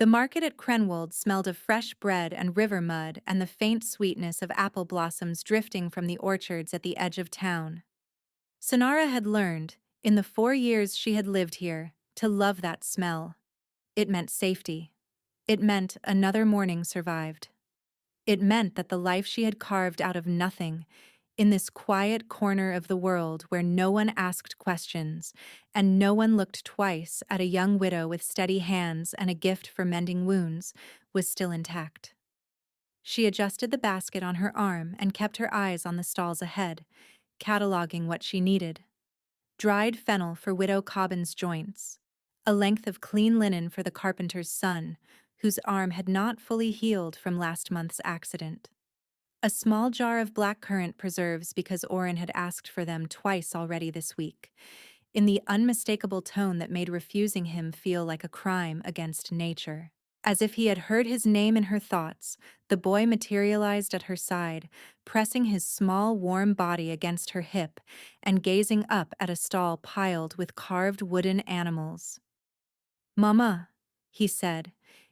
The market at Krenwald smelled of fresh bread and river mud and the faint sweetness of apple blossoms drifting from the orchards at the edge of town. Sonara had learned, in the 4 years she had lived here, to love that smell. It meant safety. It meant another morning survived. It meant that the life she had carved out of nothing, in this quiet corner of the world where no one asked questions, and no one looked twice at a young widow with steady hands and a gift for mending wounds, was still intact. She adjusted the basket on her arm and kept her eyes on the stalls ahead, cataloging what she needed. Dried fennel for Widow Cobbin's joints, a length of clean linen for the carpenter's son, whose arm had not fully healed from last month's accident. A small jar of blackcurrant preserves because Oren had asked for them twice already this week, in the unmistakable tone that made refusing him feel like a crime against nature. As if he had heard his name in her thoughts, the boy materialized at her side, pressing his small, warm body against her hip and gazing up at a stall piled with carved wooden animals. "Mama," he said,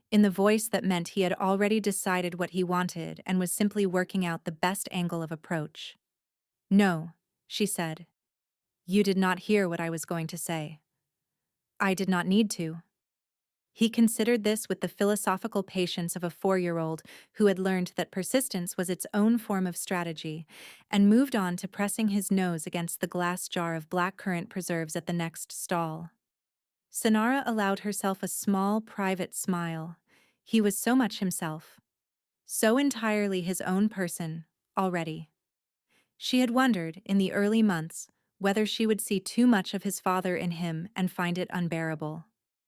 in the voice that meant he had already decided what he wanted and was simply working out the best angle of approach. "No," she said. "You did not hear what I was going to say. I did not need to." He considered this with the philosophical patience of a 4-year-old who had learned that persistence was its own form of strategy, and moved on to pressing his nose against the glass jar of blackcurrant preserves at the next stall. Sonara allowed herself a small, private smile. He was so much himself. So entirely his own person, already. She had wondered, in the early months, whether she would see too much of his father in him and find it unbearable.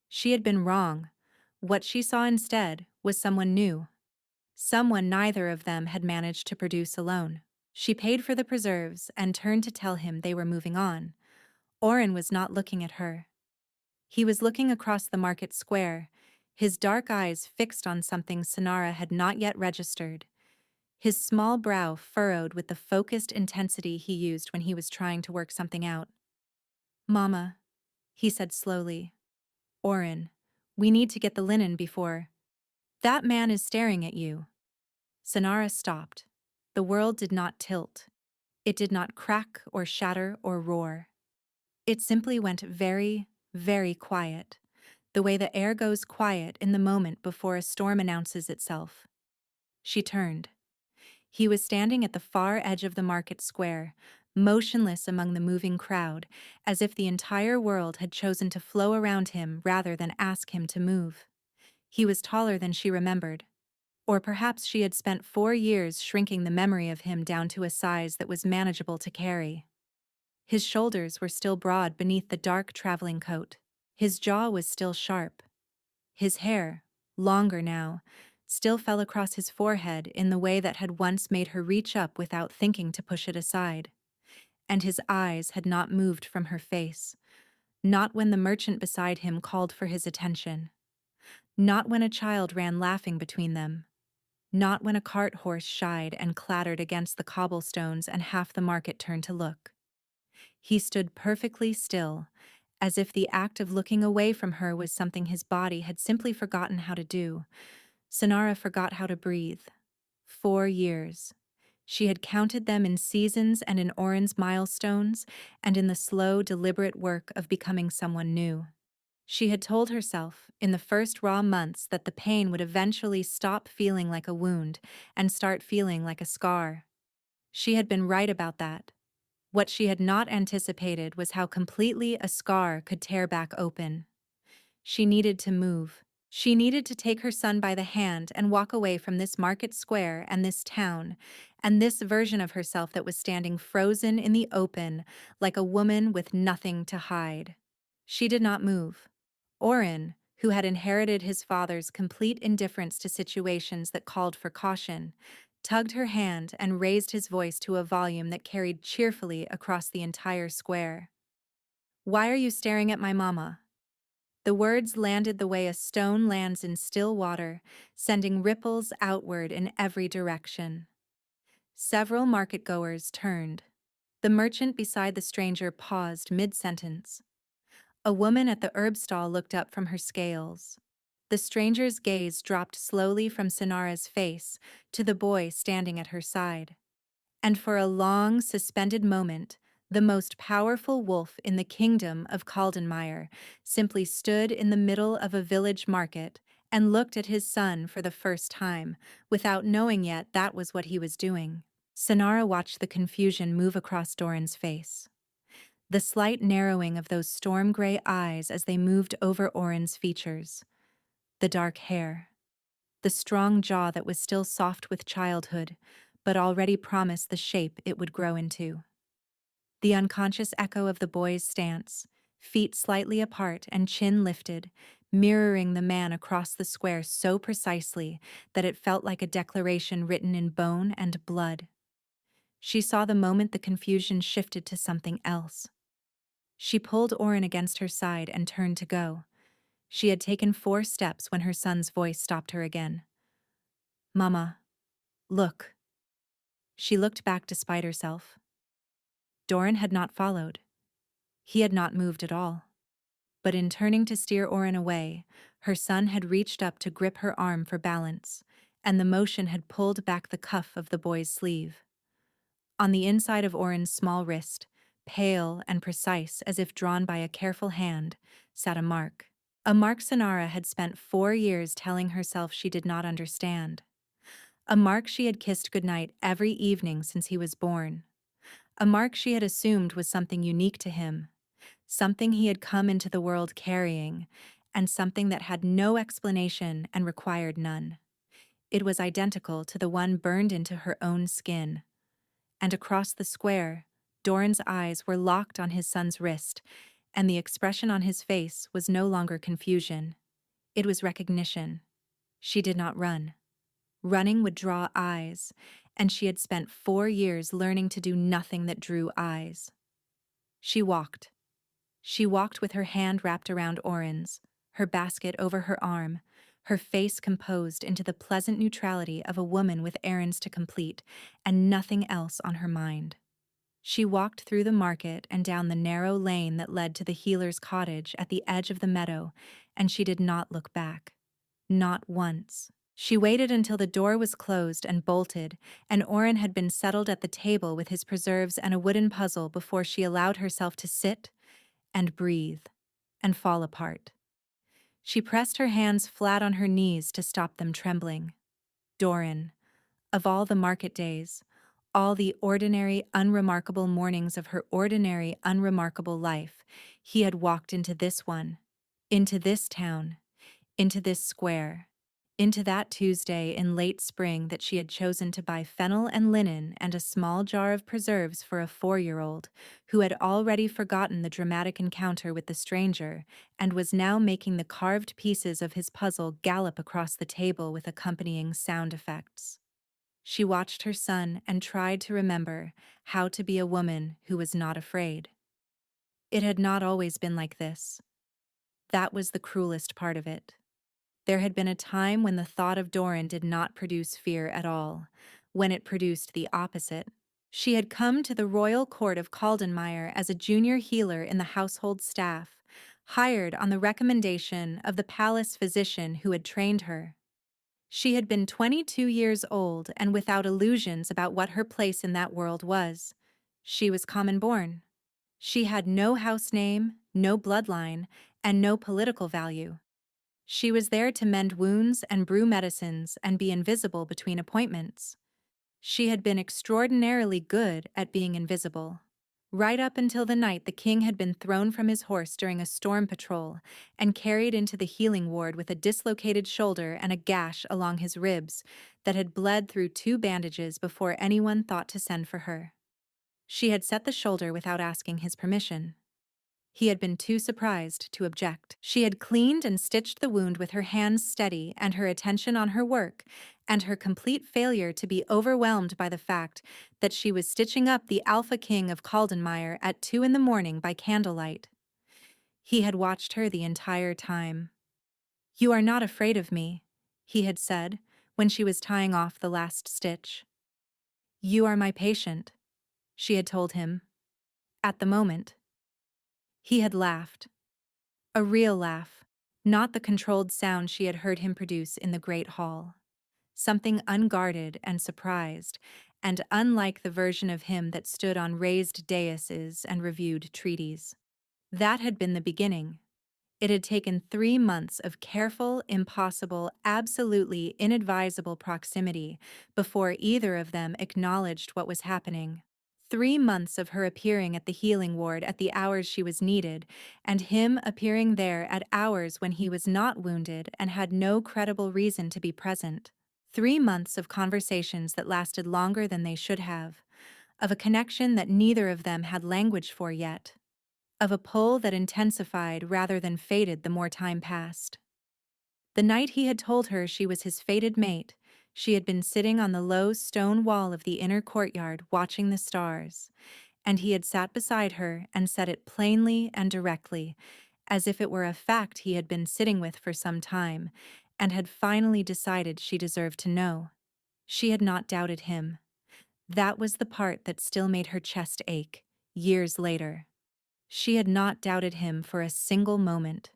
She had been wrong. What she saw instead was someone new. Someone neither of them had managed to produce alone. She paid for the preserves and turned to tell him they were moving on. Oren was not looking at her. He was looking across the market square, his dark eyes fixed on something Sonara had not yet registered, his small brow furrowed with the focused intensity he used when he was trying to work something out. "Mama," he said slowly. "Oren, we need to get the linen before. That man is staring at you." Sonara stopped. The world did not tilt. It did not crack or shatter or roar. It simply went very, very quiet, the way the air goes quiet in the moment before a storm announces itself. She turned. He was standing at the far edge of the market square, motionless among the moving crowd, as if the entire world had chosen to flow around him rather than ask him to move. He was taller than she remembered. Or perhaps she had spent 4 years shrinking the memory of him down to a size that was manageable to carry. His shoulders were still broad beneath the dark traveling coat. His jaw was still sharp. His hair, longer now, still fell across his forehead in the way that had once made her reach up without thinking to push it aside. And his eyes had not moved from her face, not when the merchant beside him called for his attention, not when a child ran laughing between them, not when a cart horse shied and clattered against the cobblestones and half the market turned to look. He stood perfectly still, as if the act of looking away from her was something his body had simply forgotten how to do. Sonara forgot how to breathe. 4 years. She had counted them in seasons and in Oren's milestones, and in the slow, deliberate work of becoming someone new. She had told herself, in the first raw months, that the pain would eventually stop feeling like a wound and start feeling like a scar. She had been right about that. What she had not anticipated was how completely a scar could tear back open. She needed to move. She needed to take her son by the hand and walk away from this market square and this town, and this version of herself that was standing frozen in the open, like a woman with nothing to hide. She did not move. Oren, who had inherited his father's complete indifference to situations that called for caution, tugged her hand and raised his voice to a volume that carried cheerfully across the entire square. "Why are you staring at my mama?" The words landed the way a stone lands in still water, sending ripples outward in every direction. Several market-goers turned. The merchant beside the stranger paused mid-sentence. A woman at the herb stall looked up from her scales. The stranger's gaze dropped slowly from Sonara's face to the boy standing at her side. And for a long, suspended moment, the most powerful wolf in the kingdom of Kaldenmeyer simply stood in the middle of a village market and looked at his son for the first time, without knowing yet that was what he was doing. Sonara watched the confusion move across Doran's face. The slight narrowing of those storm-gray eyes as they moved over Oren's features. The dark hair. The strong jaw that was still soft with childhood, but already promised the shape it would grow into. The unconscious echo of the boy's stance, feet slightly apart and chin lifted, mirroring the man across the square so precisely that it felt like a declaration written in bone and blood. She saw the moment the confusion shifted to something else. She pulled Oren against her side and turned to go. She had taken 4 steps when her son's voice stopped her again. "Mama, look." She looked back despite herself. Doran had not followed. He had not moved at all. But in turning to steer Oren away, her son had reached up to grip her arm for balance, and the motion had pulled back the cuff of the boy's sleeve. On the inside of Oren's small wrist, pale and precise as if drawn by a careful hand, sat a mark. A mark Sonara had spent 4 years telling herself she did not understand. A mark she had kissed goodnight every evening since he was born. A mark she had assumed was something unique to him, something he had come into the world carrying, and something that had no explanation and required none. It was identical to the one burned into her own skin. And across the square, Doran's eyes were locked on his son's wrist, and the expression on his face was no longer confusion. It was recognition. She did not run. Running would draw eyes, and she had spent 4 years learning to do nothing that drew eyes. She walked. She walked with her hand wrapped around Oren's, her basket over her arm, her face composed into the pleasant neutrality of a woman with errands to complete, and nothing else on her mind. She walked through the market and down the narrow lane that led to the healer's cottage at the edge of the meadow, and she did not look back. Not once. She waited until the door was closed and bolted, and Oren had been settled at the table with his preserves and a wooden puzzle before she allowed herself to sit and breathe and fall apart. She pressed her hands flat on her knees to stop them trembling. Doran, of all the market days, all the ordinary, unremarkable mornings of her ordinary, unremarkable life, he had walked into this one, into this town, into this square, into that Tuesday in late spring that she had chosen to buy fennel and linen and a small jar of preserves for a 4-year-old, who had already forgotten the dramatic encounter with the stranger and was now making the carved pieces of his puzzle gallop across the table with accompanying sound effects. She watched her son and tried to remember how to be a woman who was not afraid. It had not always been like this. That was the cruelest part of it. There had been a time when the thought of Doran did not produce fear at all, when it produced the opposite. She had come to the royal court of Kaldenmeyer as a junior healer in the household staff, hired on the recommendation of the palace physician who had trained her. She had been 22 years old and without illusions about what her place in that world was. She was common-born. She had no house name, no bloodline, and no political value. She was there to mend wounds and brew medicines and be invisible between appointments. She had been extraordinarily good at being invisible. Right up until the night the king had been thrown from his horse during a storm patrol and carried into the healing ward with a dislocated shoulder and a gash along his ribs that had bled through 2 bandages before anyone thought to send for her. She had set the shoulder without asking his permission. He had been too surprised to object. She had cleaned and stitched the wound with her hands steady and her attention on her work, and her complete failure to be overwhelmed by the fact that she was stitching up the Alpha King of Kaldenmeyer at 2 in the morning by candlelight. He had watched her the entire time. "You are not afraid of me," he had said when she was tying off the last stitch. "You are my patient," she had told him. At the moment. He had laughed. A real laugh, not the controlled sound she had heard him produce in the great hall. Something unguarded and surprised, and unlike the version of him that stood on raised daises and reviewed treaties. That had been the beginning. It had taken 3 months of careful, impossible, absolutely inadvisable proximity before either of them acknowledged what was happening. 3 months of her appearing at the healing ward at the hours she was needed, and him appearing there at hours when he was not wounded and had no credible reason to be present. 3 months of conversations that lasted longer than they should have, of a connection that neither of them had language for yet, of a pull that intensified rather than faded the more time passed. The night he had told her she was his fated mate, she had been sitting on the low stone wall of the inner courtyard watching the stars, and he had sat beside her and said it plainly and directly, as if it were a fact he had been sitting with for some time, and had finally decided she deserved to know. She had not doubted him. That was the part that still made her chest ache, years later. She had not doubted him for a single moment.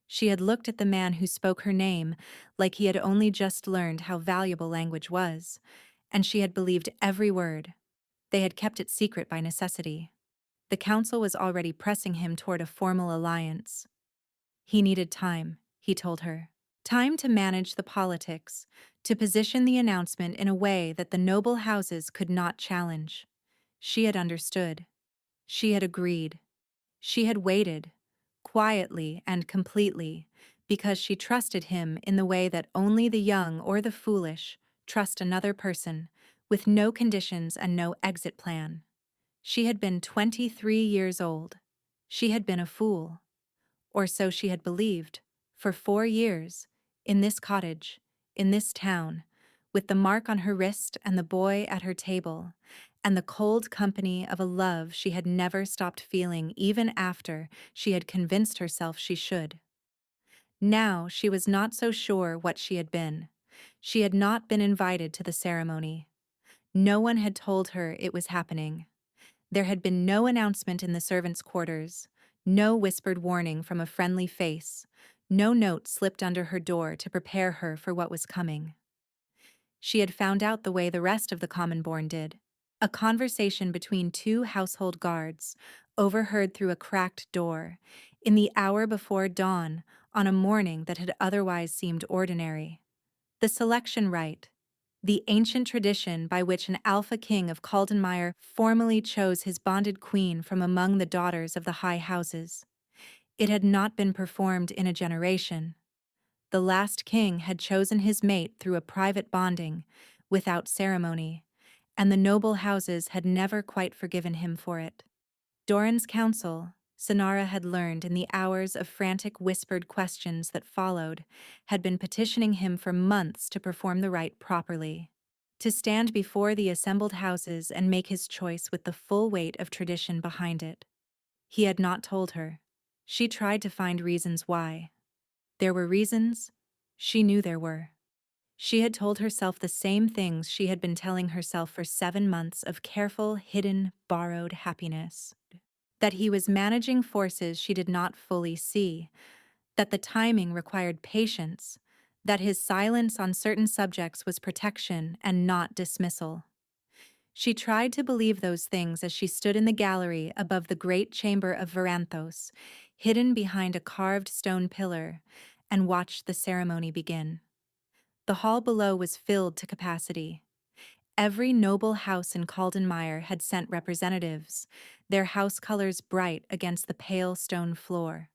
She had looked at the man who spoke her name like he had only just learned how valuable language was, and she had believed every word. They had kept it secret by necessity. The council was already pressing him toward a formal alliance. He needed time, he told her. Time to manage the politics, to position the announcement in a way that the noble houses could not challenge. She had understood. She had agreed. She had waited, quietly and completely, because she trusted him in the way that only the young or the foolish trust another person, with no conditions and no exit plan. She had been 23 years old. She had been a fool. Or so she had believed, for 4 years, in this cottage, in this town, with the mark on her wrist and the boy at her table, and the cold company of a love she had never stopped feeling even after she had convinced herself she should. Now she was not so sure what she had been. She had not been invited to the ceremony. No one had told her it was happening. There had been no announcement in the servants' quarters, no whispered warning from a friendly face, no note slipped under her door to prepare her for what was coming. She had found out the way the rest of the common-born did. A conversation between two household guards, overheard through a cracked door, in the hour before dawn, on a morning that had otherwise seemed ordinary. The selection rite, the ancient tradition by which an alpha king of Caldenmeyer formally chose his bonded queen from among the daughters of the high houses. It had not been performed in a generation. The last king had chosen his mate through a private bonding, without ceremony, and the noble houses had never quite forgiven him for it. Doran's counsel, Sonara had learned in the hours of frantic whispered questions that followed, had been petitioning him for months to perform the rite properly, to stand before the assembled houses and make his choice with the full weight of tradition behind it. He had not told her. She tried to find reasons why. There were reasons. She knew there were. She had told herself the same things she had been telling herself for 7 months of careful, hidden, borrowed happiness. That he was managing forces she did not fully see, that the timing required patience, that his silence on certain subjects was protection and not dismissal. She tried to believe those things as she stood in the gallery above the great chamber of Varanthos, hidden behind a carved stone pillar, and watched the ceremony begin. The hall below was filled to capacity. Every noble house in Caldenmeyer had sent representatives, their house colors bright against the pale stone floor.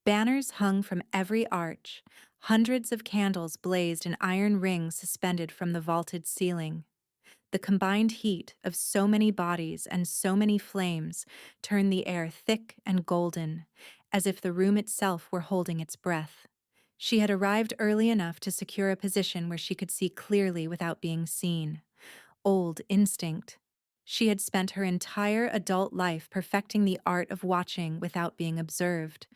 Banners hung from every arch, hundreds of candles blazed in iron rings suspended from the vaulted ceiling. The combined heat of so many bodies and so many flames turned the air thick and golden, as if the room itself were holding its breath. She had arrived early enough to secure a position where she could see clearly without being seen. Old instinct. She had spent her entire adult life perfecting the art of watching without being observed.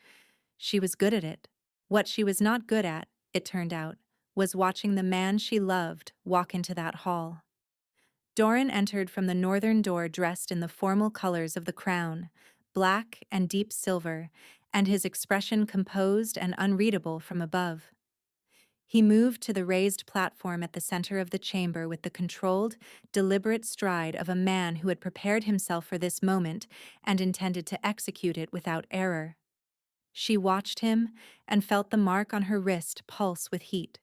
She was good at it. What she was not good at, it turned out, was watching the man she loved walk into that hall. Doran entered from the northern door dressed in the formal colors of the crown, black and deep silver, and his expression composed and unreadable from above. He moved to the raised platform at the center of the chamber with the controlled, deliberate stride of a man who had prepared himself for this moment and intended to execute it without error. She watched him and felt the mark on her wrist pulse with heat.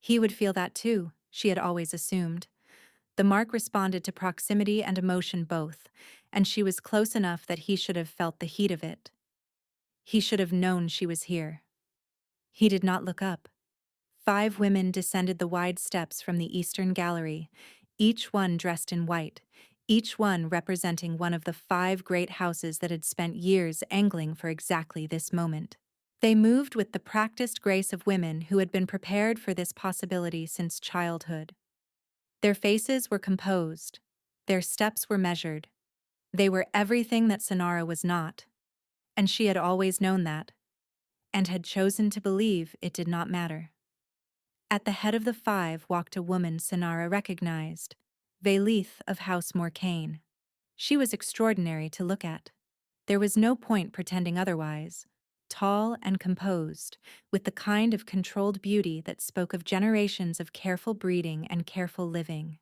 He would feel that too, she had always assumed. The mark responded to proximity and emotion both, and she was close enough that he should have felt the heat of it. He should have known she was here. He did not look up. 5 women descended the wide steps from the eastern gallery, each one dressed in white, each one representing one of the 5 great houses that had spent years angling for exactly this moment. They moved with the practiced grace of women who had been prepared for this possibility since childhood. Their faces were composed. Their steps were measured. They were everything that Sonara was not. And she had always known that, and had chosen to believe it did not matter. At the head of the 5 walked a woman Sonara recognized, Vailith of House Morcaine. She was extraordinary to look at. There was no point pretending otherwise. Tall and composed, with the kind of controlled beauty that spoke of generations of careful breeding and careful living.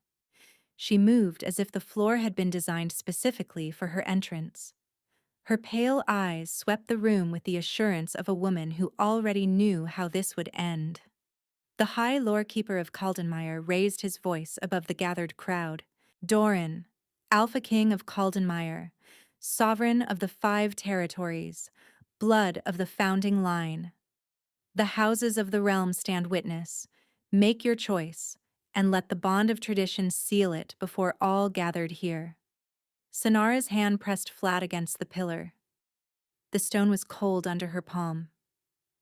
She moved as if the floor had been designed specifically for her entrance. Her pale eyes swept the room with the assurance of a woman who already knew how this would end. The High Lorekeeper of Caldenmeyer raised his voice above the gathered crowd. Doran, Alpha King of Caldenmeyer, Sovereign of the 5 territories, blood of the founding line. The houses of the realm stand witness. Make your choice, and let the bond of tradition seal it before all gathered here. Sonara's hand pressed flat against the pillar. The stone was cold under her palm.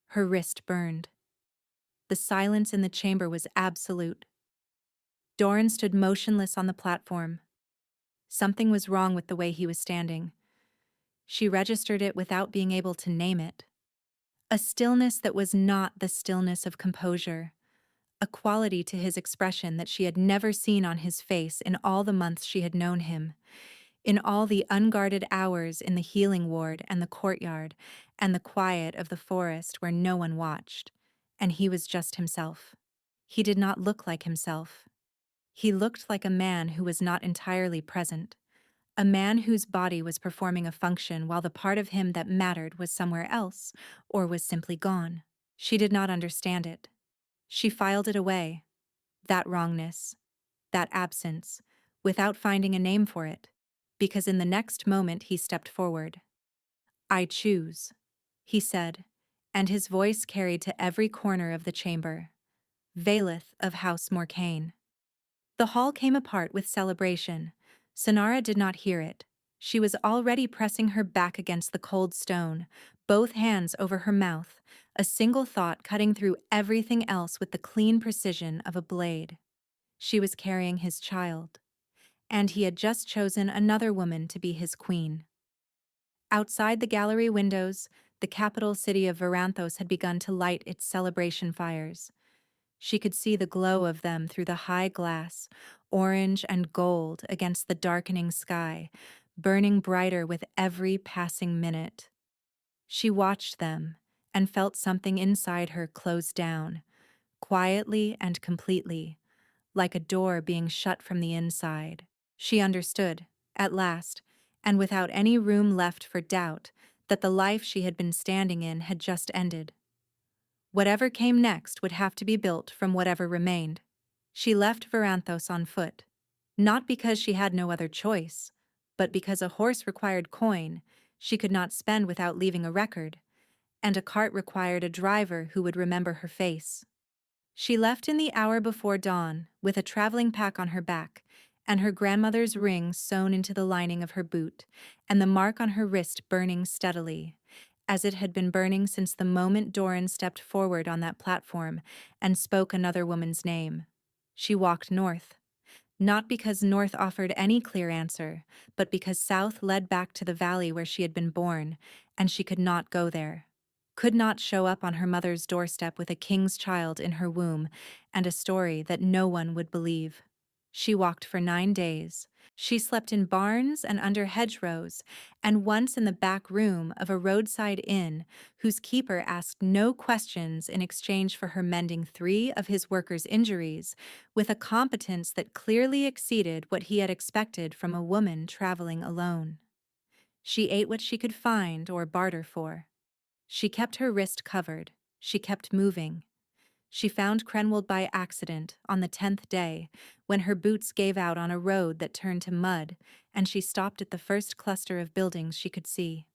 Her wrist burned. The silence in the chamber was absolute. Doran stood motionless on the platform. Something was wrong with the way he was standing. She registered it without being able to name it. A stillness that was not the stillness of composure. A quality to his expression that she had never seen on his face in all the months she had known him. In all the unguarded hours in the healing ward and the courtyard, and the quiet of the forest where no one watched, and he was just himself. He did not look like himself. He looked like a man who was not entirely present, a man whose body was performing a function while the part of him that mattered was somewhere else, or was simply gone. She did not understand it. She filed it away, that wrongness, that absence, without finding a name for it, because in the next moment he stepped forward. "I choose," he said, and his voice carried to every corner of the chamber. Vailith of House Morcaine. The hall came apart with celebration. Sonara did not hear it. She was already pressing her back against the cold stone, both hands over her mouth, a single thought cutting through everything else with the clean precision of a blade. She was carrying his child, and he had just chosen another woman to be his queen. Outside the gallery windows, the capital city of Varanthos had begun to light its celebration fires. She could see the glow of them through the high glass, orange and gold against the darkening sky, burning brighter with every passing minute. She watched them and felt something inside her close down, quietly and completely, like a door being shut from the inside. She understood, at last, and without any room left for doubt, that the life she had been standing in had just ended. Whatever came next would have to be built from whatever remained. She left Varanthos on foot, not because she had no other choice, but because a horse required coin she could not spend without leaving a record, and a cart required a driver who would remember her face. She left in the hour before dawn, with a traveling pack on her back, and her grandmother's ring sewn into the lining of her boot, and the mark on her wrist burning steadily, as it had been burning since the moment Doran stepped forward on that platform and spoke another woman's name. She walked north, not because north offered any clear answer, but because south led back to the valley where she had been born, and she could not go there. Could not show up on her mother's doorstep with a king's child in her womb and a story that no one would believe. She walked for 9 days, She slept in barns and under hedgerows, and once in the back room of a roadside inn whose keeper asked no questions in exchange for her mending 3 of his workers' injuries, with a competence that clearly exceeded what he had expected from a woman traveling alone. She ate what she could find or barter for. She kept her wrist covered. She kept moving. She found Krenwald by accident on the 10th day, when her boots gave out on a road that turned to mud, and she stopped at the first cluster of buildings she could see.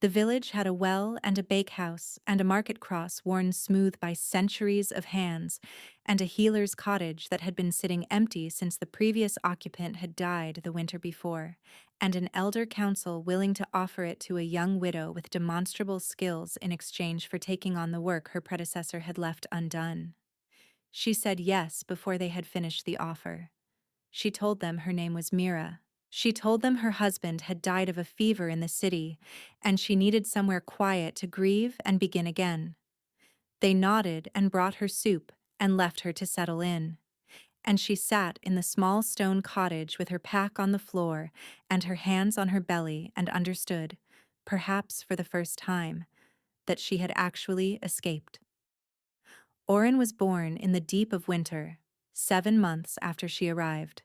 The village had a well and a bakehouse and a market cross worn smooth by centuries of hands, and a healer's cottage that had been sitting empty since the previous occupant had died the winter before, and an elder council willing to offer it to a young widow with demonstrable skills in exchange for taking on the work her predecessor had left undone. She said yes before they had finished the offer. She told them her name was Mira. She told them her husband had died of a fever in the city, and she needed somewhere quiet to grieve and begin again. They nodded and brought her soup and left her to settle in. And she sat in the small stone cottage with her pack on the floor and her hands on her belly and understood, perhaps for the first time, that she had actually escaped. Oren was born in the deep of winter, 7 months after she arrived.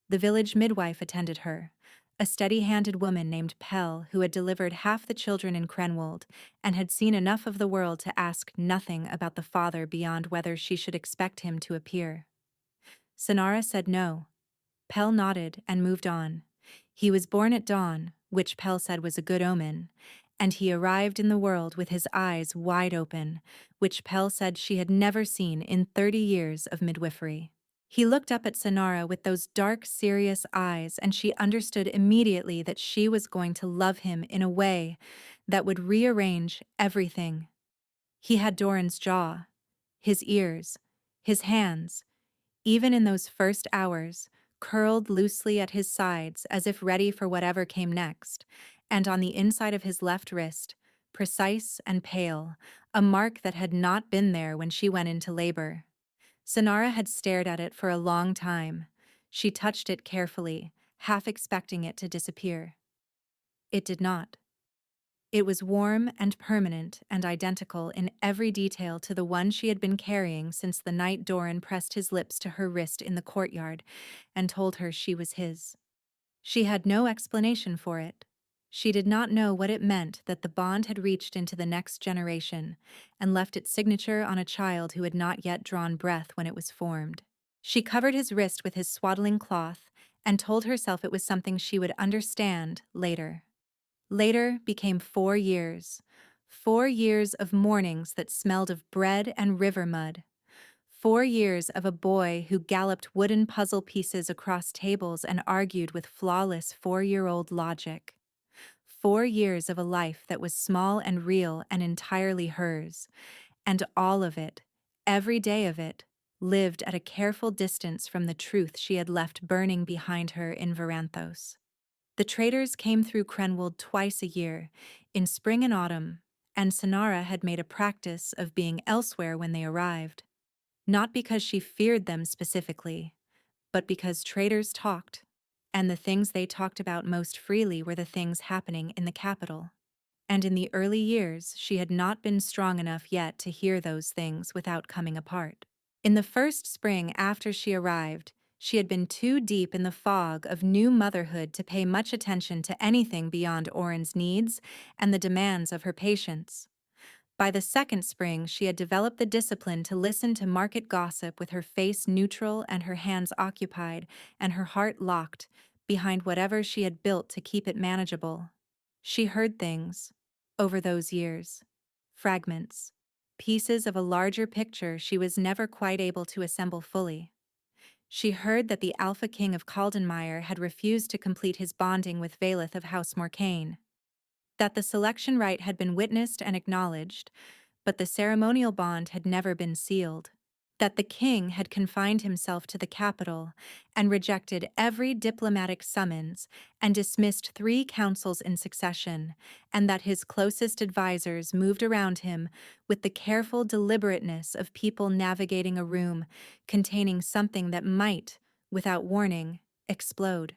The village midwife attended her, a steady-handed woman named Pell who had delivered half the children in Krenwald and had seen enough of the world to ask nothing about the father beyond whether she should expect him to appear. Sonara said no. Pell nodded and moved on. He was born at dawn, which Pell said was a good omen, and he arrived in the world with his eyes wide open, which Pell said she had never seen in 30 years of midwifery. He looked up at Sonara with those dark, serious eyes, and she understood immediately that she was going to love him in a way that would rearrange everything. He had Doran's jaw, his ears, his hands, even in those first hours, curled loosely at his sides as if ready for whatever came next, and on the inside of his left wrist, precise and pale, a mark that had not been there when she went into labor. Sonara had stared at it for a long time. She touched it carefully, half expecting it to disappear. It did not. It was warm and permanent and identical in every detail to the one she had been carrying since the night Doran pressed his lips to her wrist in the courtyard and told her she was his. She had no explanation for it. She did not know what it meant that the bond had reached into the next generation and left its signature on a child who had not yet drawn breath when it was formed. She covered his wrist with his swaddling cloth and told herself it was something she would understand later. Later became 4 years. 4 years of mornings that smelled of bread and river mud. 4 years of a boy who galloped wooden puzzle pieces across tables and argued with flawless 4-year-old logic. 4 years of a life that was small and real and entirely hers, and all of it, every day of it, lived at a careful distance from the truth she had left burning behind her in Varanthos. The traders came through Krenwald twice a year, in spring and autumn, and Sonara had made a practice of being elsewhere when they arrived. Not because she feared them specifically, but because traders talked, and the things they talked about most freely were the things happening in the capital. And in the early years, she had not been strong enough yet to hear those things without coming apart. In the first spring after she arrived, she had been too deep in the fog of new motherhood to pay much attention to anything beyond Oren's needs and the demands of her patients. By the second spring, she had developed the discipline to listen to market gossip with her face neutral and her hands occupied and her heart locked behind whatever she had built to keep it manageable. She heard things, over those years, fragments, pieces of a larger picture she was never quite able to assemble fully. She heard that the Alpha King of Caldenmeyer had refused to complete his bonding with Valeth of House Morcaine, that the selection rite had been witnessed and acknowledged, but the ceremonial bond had never been sealed, that the king had confined himself to the capital and rejected every diplomatic summons and dismissed 3 councils in succession, and that his closest advisors moved around him with the careful deliberateness of people navigating a room containing something that might, without warning, explode.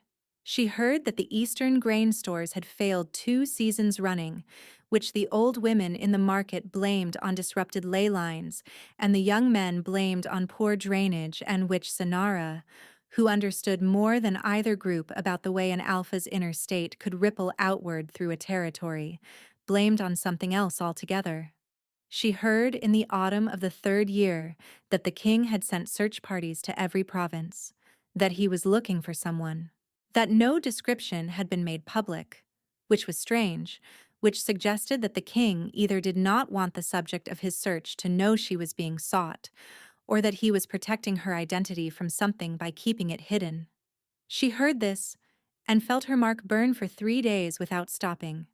She heard that the Eastern grain stores had failed 2 seasons running, which the old women in the market blamed on disrupted ley lines, and the young men blamed on poor drainage, and which Sonara, who understood more than either group about the way an alpha's inner state could ripple outward through a territory, blamed on something else altogether. She heard in the autumn of the 3rd year that the king had sent search parties to every province, that he was looking for someone, that no description had been made public, which was strange, which suggested that the king either did not want the subject of his search to know she was being sought, or that he was protecting her identity from something by keeping it hidden. She heard this and felt her mark burn for 3 days without stopping.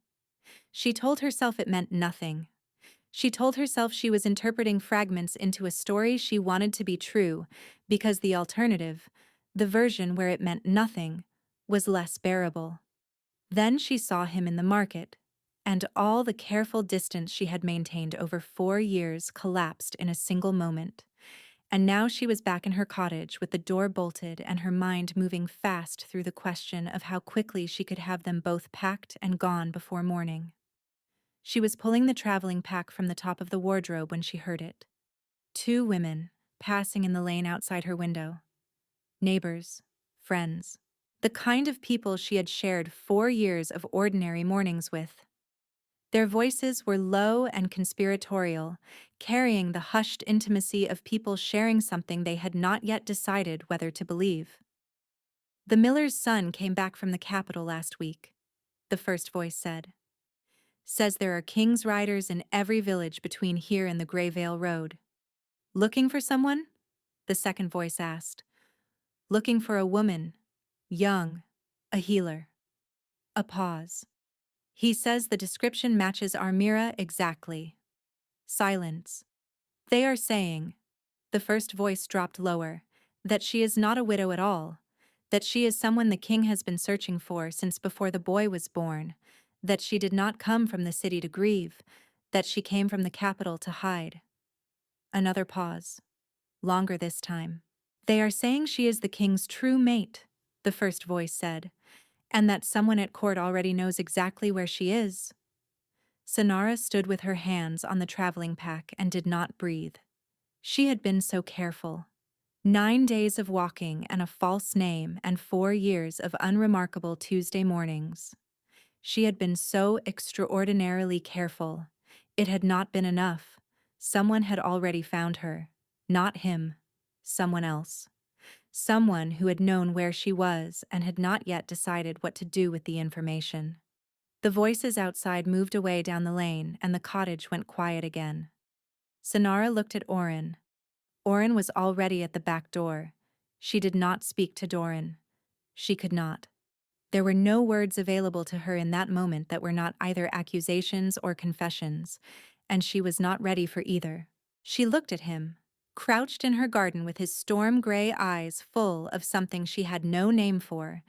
She told herself it meant nothing. She told herself she was interpreting fragments into a story she wanted to be true, because the alternative, the version where it meant nothing, was less bearable. Then she saw him in the market, and all the careful distance she had maintained over 4 years collapsed in a single moment. And now she was back in her cottage with the door bolted and her mind moving fast through the question of how quickly she could have them both packed and gone before morning. She was pulling the traveling pack from the top of the wardrobe when she heard it. 2 women, passing in the lane outside her window. Neighbors, friends. The kind of people she had shared 4 years of ordinary mornings with. Their voices were low and conspiratorial, carrying the hushed intimacy of people sharing something they had not yet decided whether to believe. "The miller's son came back from the capital last week," the first voice said. "Says there are king's riders in every village between here and the Greyvale Road." "Looking for someone?" the second voice asked. "Looking for a woman, young, a healer." A pause. "He says the description matches Armira exactly." Silence. "They are saying," the first voice dropped lower, "that she is not a widow at all, that she is someone the king has been searching for since before the boy was born, that she did not come from the city to grieve, that she came from the capital to hide." Another pause. Longer this time. "They are saying she is the king's true mate," the first voice said, "and that someone at court already knows exactly where she is." Sonara stood with her hands on the traveling pack and did not breathe. She had been so careful. 9 days of walking and a false name and 4 years of unremarkable Tuesday mornings. She had been so extraordinarily careful. It had not been enough. Someone had already found her. Not him. Someone else. Someone who had known where she was and had not yet decided what to do with the information. The voices outside moved away down the lane, and the cottage went quiet again. Sonara looked at Oren. Oren was already at the back door. She did not speak to Doran. She could not. There were no words available to her in that moment that were not either accusations or confessions, and she was not ready for either. She looked at him, crouched in her garden with his storm-gray eyes full of something she had no name for,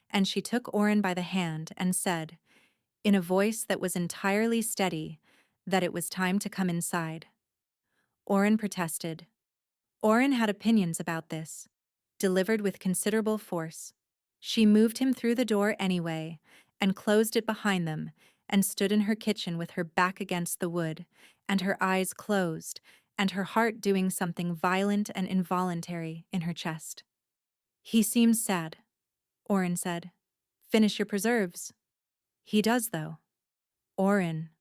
and she took Oren by the hand and said, in a voice that was entirely steady, that it was time to come inside. Oren protested. Oren had opinions about this, delivered with considerable force. She moved him through the door anyway, and closed it behind them, and stood in her kitchen with her back against the wood, and her eyes closed, and her heart doing something violent and involuntary in her chest. "He seems sad," Oren said. "Finish your preserves." "He does, though." "Oren."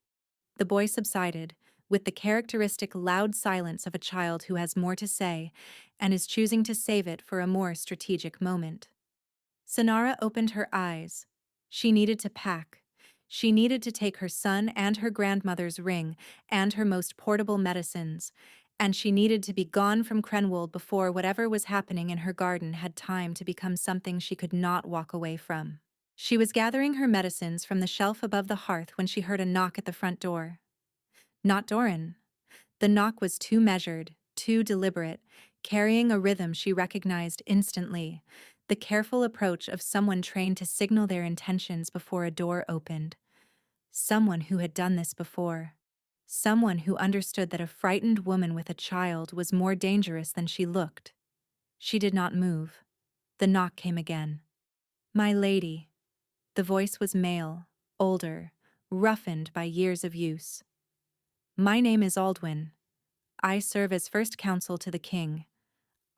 The boy subsided, with the characteristic loud silence of a child who has more to say and is choosing to save it for a more strategic moment. Sonara opened her eyes. She needed to pack. She needed to take her son and her grandmother's ring and her most portable medicines, and she needed to be gone from Krenwald before whatever was happening in her garden had time to become something she could not walk away from. She was gathering her medicines from the shelf above the hearth when she heard a knock at the front door. Not Doran. The knock was too measured, too deliberate, carrying a rhythm she recognized instantly, the careful approach of someone trained to signal their intentions before a door opened. Someone who had done this before. Someone who understood that a frightened woman with a child was more dangerous than she looked. She did not move. The knock came again. My lady. The voice was male, older, roughened by years of use. My name is Aldwin. I serve as first counsel to the king.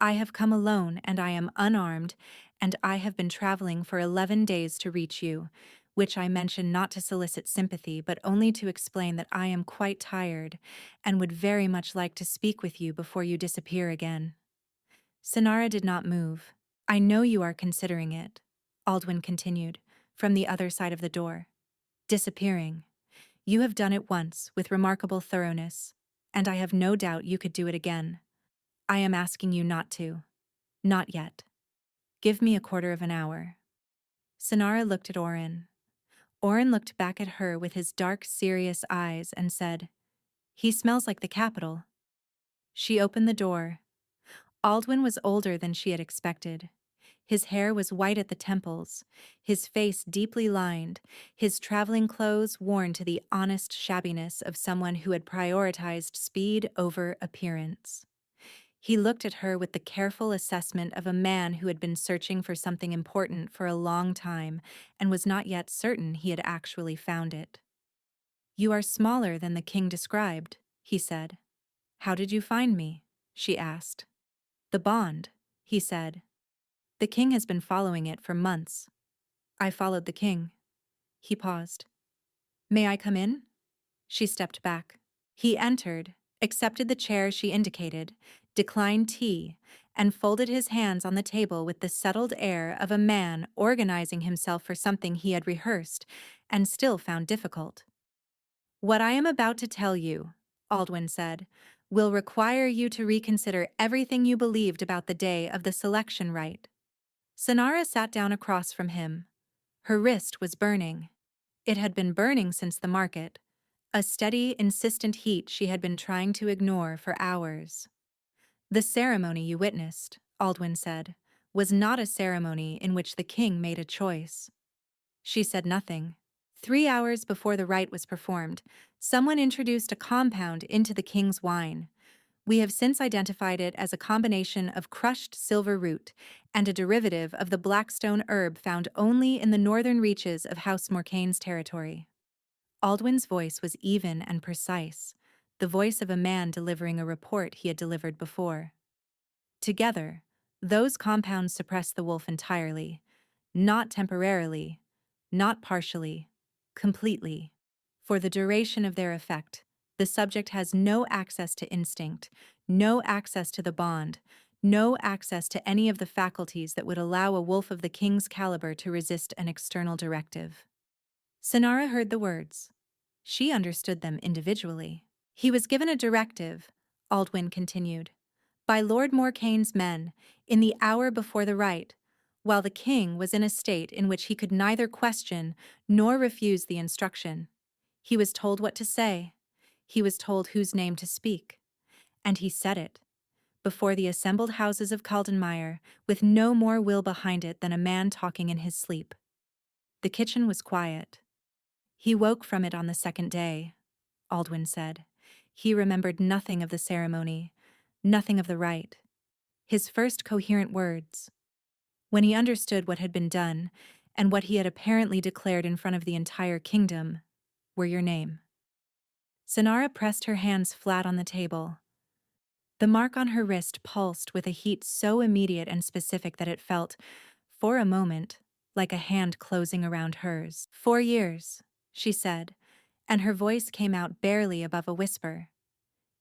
I have come alone and I am unarmed, and I have been traveling for 11 days to reach you, which I mention not to solicit sympathy but only to explain that I am quite tired and would very much like to speak with you before you disappear again. Sonara did not move. I know you are considering it, Aldwin continued, from the other side of the door. Disappearing. You have done it once with remarkable thoroughness, and I have no doubt you could do it again. I am asking you not to. Not yet. Give me a quarter of an hour. Sonara looked at Oren. Oren looked back at her with his dark, serious eyes and said, "He smells like the capital." She opened the door. Aldwin was older than she had expected. His hair was white at the temples, his face deeply lined, his traveling clothes worn to the honest shabbiness of someone who had prioritized speed over appearance. He looked at her with the careful assessment of a man who had been searching for something important for a long time and was not yet certain he had actually found it. "You are smaller than the king described," he said. "How did you find me?" she asked. "The bond," he said. "The king has been following it for months." "I followed the king." He paused. "May I come in?" She stepped back. He entered, accepted the chair she indicated, declined tea, and folded his hands on the table with the settled air of a man organizing himself for something he had rehearsed and still found difficult. "What I am about to tell you," Aldwin said, "will require you to reconsider everything you believed about the day of the selection rite." Sonara sat down across from him. Her wrist was burning. It had been burning since the market, a steady, insistent heat she had been trying to ignore for hours. "The ceremony you witnessed," Aldwin said, "was not a ceremony in which the king made a choice." She said nothing. 3 hours before the rite was performed, someone introduced a compound into the king's wine. We have since identified it as a combination of crushed silver root and a derivative of the blackstone herb found only in the northern reaches of House Morcaine's territory. Aldwin's voice was even and precise, the voice of a man delivering a report he had delivered before. Together, those compounds suppress the wolf entirely, not temporarily, not partially, completely. For the duration of their effect, the subject has no access to instinct, no access to the bond, no access to any of the faculties that would allow a wolf of the king's caliber to resist an external directive. Sonara heard the words. She understood them individually. "He was given a directive," Aldwin continued, "by Lord Morcaine's men, in the hour before the rite, while the king was in a state in which he could neither question nor refuse the instruction. He was told what to say. He was told whose name to speak. And he said it, before the assembled houses of Kaldenmeyer, with no more will behind it than a man talking in his sleep." The kitchen was quiet. "He woke from it on the second day," Aldwin said. "He remembered nothing of the ceremony, nothing of the rite. His first coherent words, when he understood what had been done and what he had apparently declared in front of the entire kingdom, were your name." Sonara pressed her hands flat on the table. The mark on her wrist pulsed with a heat so immediate and specific that it felt, for a moment, like a hand closing around hers. "4 years," she said, and her voice came out barely above a whisper.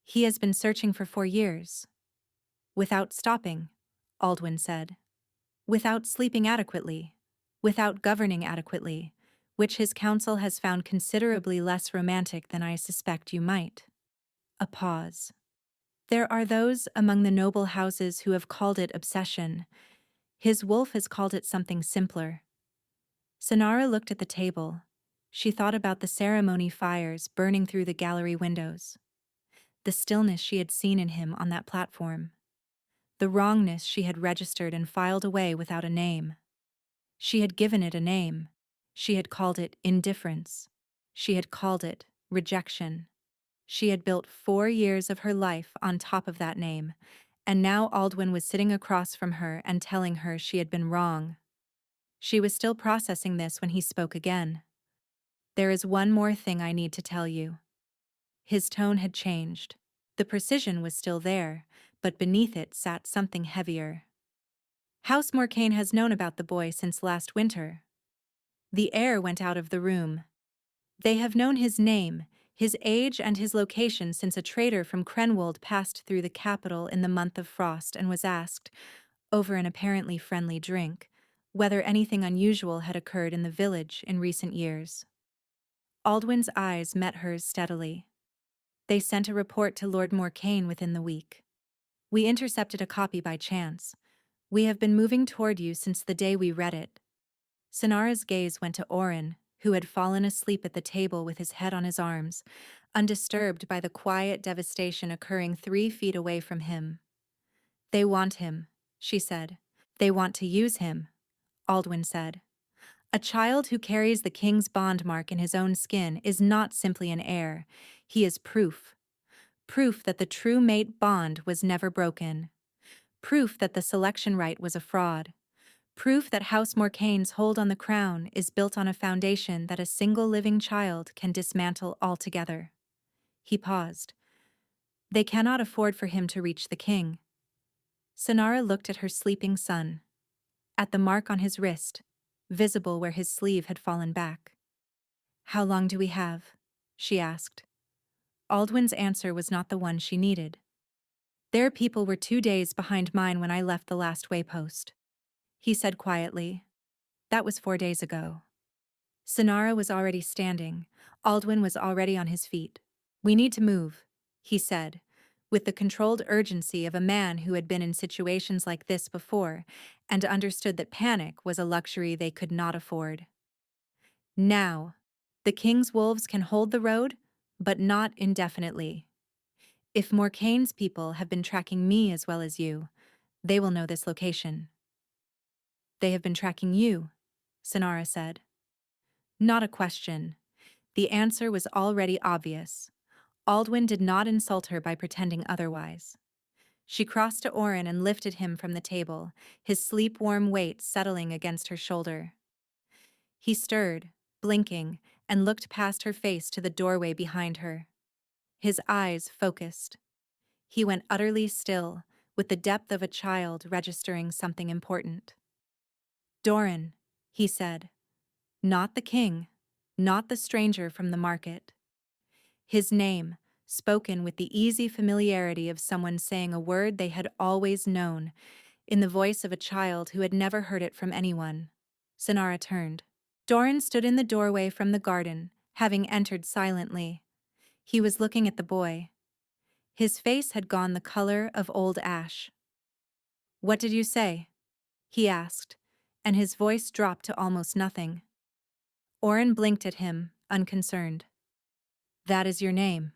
"He has been searching for 4 years. Without stopping," Aldwin said. "Without sleeping adequately. Without governing adequately, which his counsel has found considerably less romantic than I suspect you might." A pause. "There are those among the noble houses who have called it obsession. His wolf has called it something simpler." Sonara looked at the table. She thought about the ceremony fires burning through the gallery windows, the stillness she had seen in him on that platform, the wrongness she had registered and filed away without a name. She had given it a name. She had called it indifference. She had called it rejection. She had built 4 years of her life on top of that name, and now Aldwin was sitting across from her and telling her she had been wrong. She was still processing this when he spoke again. "There is one more thing I need to tell you." His tone had changed. The precision was still there, but beneath it sat something heavier. "House Morcane has known about the boy since last winter." The air went out of the room. "They have known his name, his age and his location since a trader from Krenwald passed through the capital in the month of frost and was asked, over an apparently friendly drink, whether anything unusual had occurred in the village in recent years." Aldwin's eyes met hers steadily. "They sent a report to Lord Morcane within the week. We intercepted a copy by chance. We have been moving toward you since the day we read it." Sonara's gaze went to Oren, who had fallen asleep at the table with his head on his arms, undisturbed by the quiet devastation occurring 3 feet away from him. "They want him," she said. "They want to use him," Aldwin said. "A child who carries the king's bond mark in his own skin is not simply an heir. He is proof. Proof that the true mate bond was never broken. Proof that the selection rite was a fraud. Proof that House Morcane's hold on the crown is built on a foundation that a single living child can dismantle altogether." He paused. "They cannot afford for him to reach the king." Sonara looked at her sleeping son. At the mark on his wrist, visible where his sleeve had fallen back. "How long do we have?" she asked. Aldwin's answer was not the one she needed. "Their people were 2 days behind mine when I left the last waypost," he said quietly. "That was 4 days ago." Sonara was already standing. Aldwin was already on his feet. "We need to move," he said, with the controlled urgency of a man who had been in situations like this before and understood that panic was a luxury they could not afford. "Now. The king's wolves can hold the road, but not indefinitely. If Morcane's people have been tracking me as well as you, they will know this location." "They have been tracking you," Sonara said. Not a question. The answer was already obvious. Aldwin did not insult her by pretending otherwise. She crossed to Oren and lifted him from the table, his sleep-warm weight settling against her shoulder. He stirred, blinking, and looked past her face to the doorway behind her. His eyes focused. He went utterly still, with the depth of a child registering something important. "Doran," he said. Not the king, not the stranger from the market. His name, spoken with the easy familiarity of someone saying a word they had always known, in the voice of a child who had never heard it from anyone. Sonara turned. Doran stood in the doorway from the garden, having entered silently. He was looking at the boy. His face had gone the color of old ash. "What did you say?" he asked, and his voice dropped to almost nothing. Oren blinked at him, unconcerned. "That is your name,"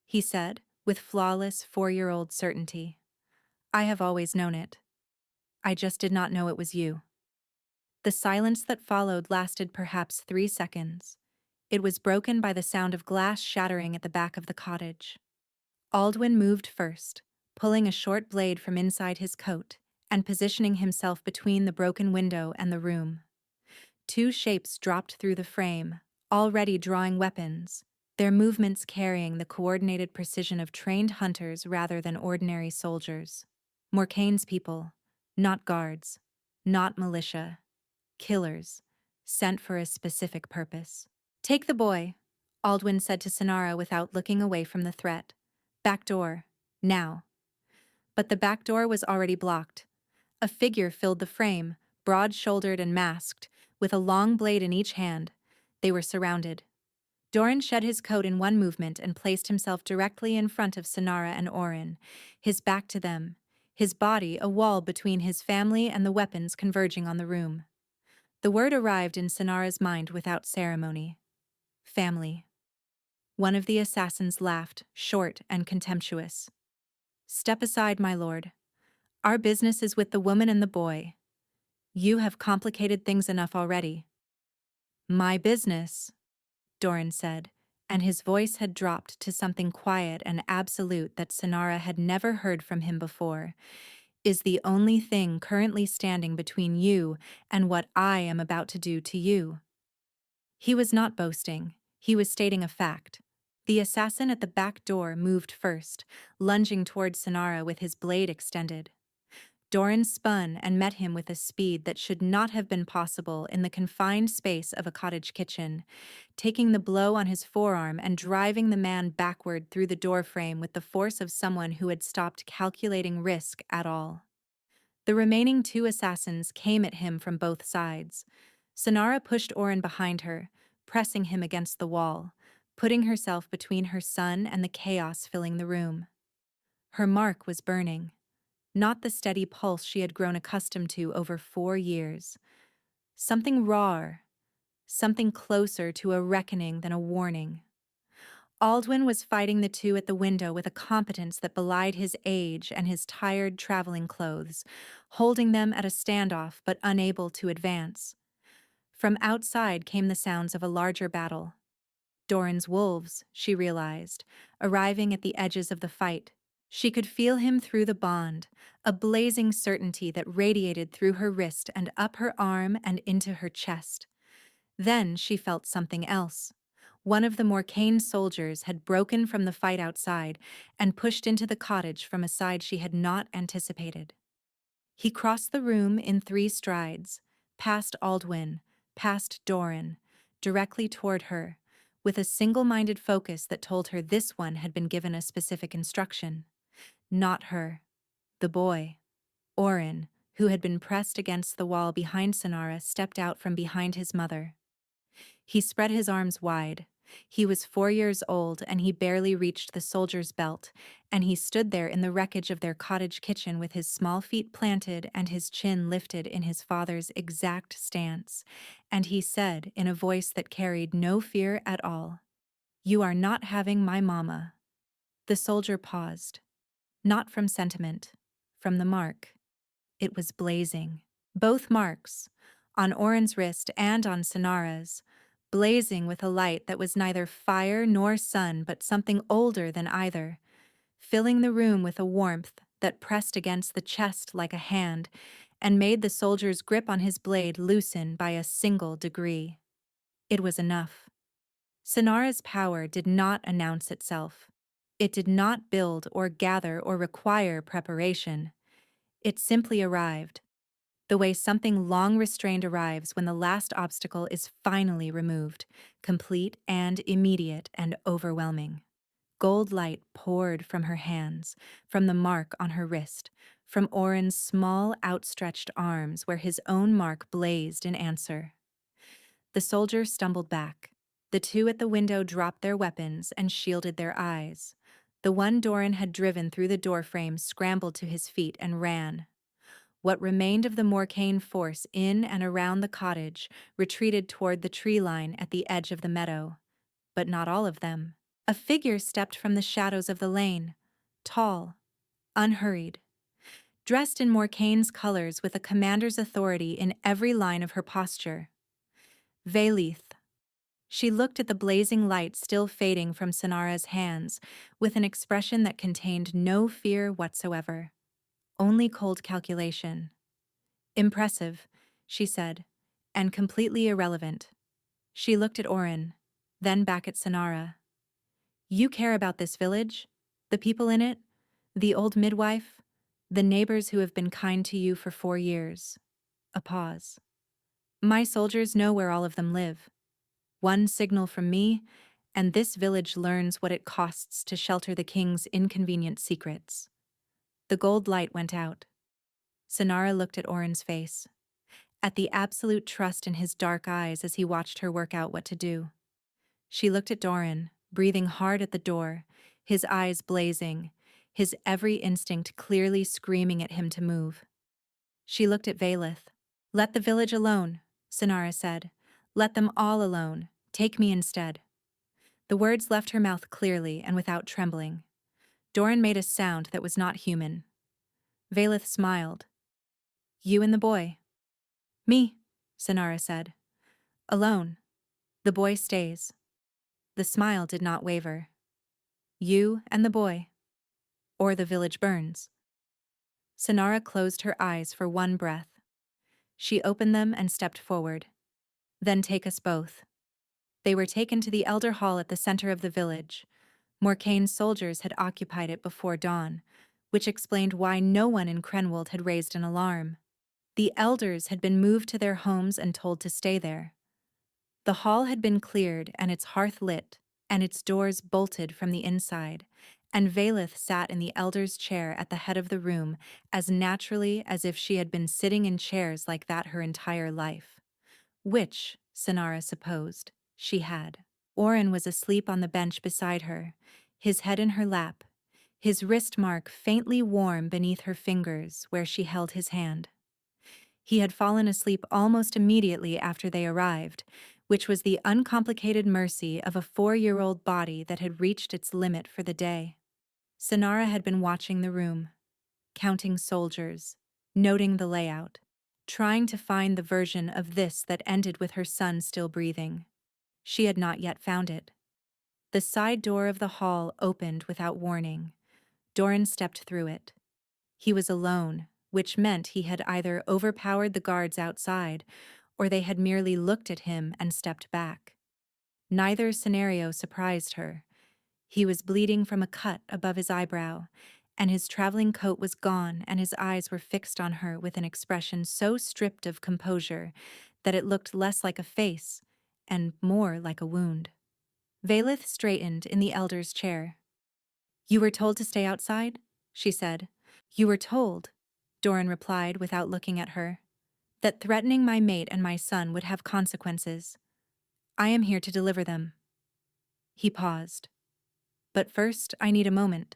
he said, with flawless 4-year-old certainty. "I have always known it. I just did not know it was you." The silence that followed lasted perhaps 3 seconds. It was broken by the sound of glass shattering at the back of the cottage. Aldwin moved first, pulling a short blade from inside his coat and positioning himself between the broken window and the room. 2 shapes dropped through the frame, already drawing weapons, their movements carrying the coordinated precision of trained hunters rather than ordinary soldiers. Morcane's people, not guards, not militia, killers, sent for a specific purpose. "Take the boy," Aldwin said to Sonara without looking away from the threat. "Back door, now." But the back door was already blocked. A figure filled the frame, broad-shouldered and masked, with a long blade in each hand. They were surrounded. Doran shed his coat in one movement and placed himself directly in front of Sonara and Oren, his back to them, his body a wall between his family and the weapons converging on the room. The word arrived in Sonara's mind without ceremony. Family. One of the assassins laughed, short and contemptuous. "Step aside, my lord. Our business is with the woman and the boy. You have complicated things enough already." "My business," Doran said, and his voice had dropped to something quiet and absolute that Sonara had never heard from him before, is the only thing currently standing between you and what I am about to do to you." He was not boasting, he was stating a fact. The assassin at the back door moved first, lunging toward Sonara with his blade extended. Doran spun and met him with a speed that should not have been possible in the confined space of a cottage kitchen, taking the blow on his forearm and driving the man backward through the doorframe with the force of someone who had stopped calculating risk at all. The remaining two assassins came at him from both sides. Sonara pushed Oren behind her, pressing him against the wall, putting herself between her son and the chaos filling the room. Her mark was burning, not the steady pulse she had grown accustomed to over 4 years. Something rawer, something closer to a reckoning than a warning. Aldwin was fighting the two at the window with a competence that belied his age and his tired traveling clothes, holding them at a standoff but unable to advance. From outside came the sounds of a larger battle. Doran's wolves, she realized, arriving at the edges of the fight. She could feel him through the bond, a blazing certainty that radiated through her wrist and up her arm and into her chest. Then she felt something else. One of the Morcane soldiers had broken from the fight outside and pushed into the cottage from a side she had not anticipated. He crossed the room in 3 strides, past Aldwin, past Doran, directly toward her, with a single-minded focus that told her this one had been given a specific instruction. Not her. The boy. Oren, who had been pressed against the wall behind Sonara, stepped out from behind his mother. He spread his arms wide. He was 4 years old and he barely reached the soldier's belt, and he stood there in the wreckage of their cottage kitchen with his small feet planted and his chin lifted in his father's exact stance, and he said in a voice that carried no fear at all, "You are not having my mama." The soldier paused. Not from sentiment, from the mark. It was blazing. Both marks, on Oren's wrist and on Sonara's, blazing with a light that was neither fire nor sun but something older than either, filling the room with a warmth that pressed against the chest like a hand and made the soldier's grip on his blade loosen by a single degree. It was enough. Sonara's power did not announce itself. It did not build or gather or require preparation. It simply arrived, the way something long restrained arrives when the last obstacle is finally removed, complete and immediate and overwhelming. Gold light poured from her hands, from the mark on her wrist, from Oren's small outstretched arms where his own mark blazed in answer. The soldier stumbled back. The two at the window dropped their weapons and shielded their eyes. The one Doran had driven through the doorframe scrambled to his feet and ran. What remained of the Morcane force in and around the cottage retreated toward the tree line at the edge of the meadow. But not all of them. A figure stepped from the shadows of the lane, tall, unhurried, dressed in Morcane's colors with a commander's authority in every line of her posture. Vaelith. She looked at the blazing light still fading from Sonara's hands with an expression that contained no fear whatsoever, only cold calculation. "Impressive," she said, "and completely irrelevant." She looked at Oren, then back at Sonara. "You care about this village? The people in it? The old midwife? The neighbors who have been kind to you for 4 years?" A pause. "My soldiers know where all of them live. One signal from me, and this village learns what it costs to shelter the king's inconvenient secrets." The gold light went out. Sonara looked at Oren's face, at the absolute trust in his dark eyes as he watched her work out what to do. She looked at Doran, breathing hard at the door, his eyes blazing, his every instinct clearly screaming at him to move. She looked at Vaelith. "Let the village alone," Sonara said. "Let them all alone. Take me instead." The words left her mouth clearly and without trembling. Doran made a sound that was not human. Vaelith smiled. "You and the boy." "Me," Sonara said. "Alone. The boy stays." The smile did not waver. "You and the boy. Or the village burns." Sonara closed her eyes for one breath. She opened them and stepped forward. Then take us both. They were taken to the elder hall at the center of the village. Morcane's soldiers had occupied it before dawn, which explained why no one in Krenwald had raised an alarm. The elders had been moved to their homes and told to stay there. The hall had been cleared and its hearth lit, and its doors bolted from the inside, and Valeth sat in the elder's chair at the head of the room as naturally as if she had been sitting in chairs like that her entire life. Which, Sonara supposed, she had. Oren was asleep on the bench beside her, his head in her lap, his wrist mark faintly warm beneath her fingers where she held his hand. He had fallen asleep almost immediately after they arrived, which was the uncomplicated mercy of a 4-year-old body that had reached its limit for the day. Sonara had been watching the room, counting soldiers, noting the layout, trying to find the version of this that ended with her son still breathing. She had not yet found it. The side door of the hall opened without warning. Doran stepped through it. He was alone, which meant he had either overpowered the guards outside, or they had merely looked at him and stepped back. Neither scenario surprised her. He was bleeding from a cut above his eyebrow, and his traveling coat was gone, and his eyes were fixed on her with an expression so stripped of composure that it looked less like a face and more like a wound. Valeth straightened in the elder's chair. "You were told to stay outside?" she said. "You were told," Doran replied without looking at her, "that threatening my mate and my son would have consequences. I am here to deliver them." He paused. "But first, I need a moment."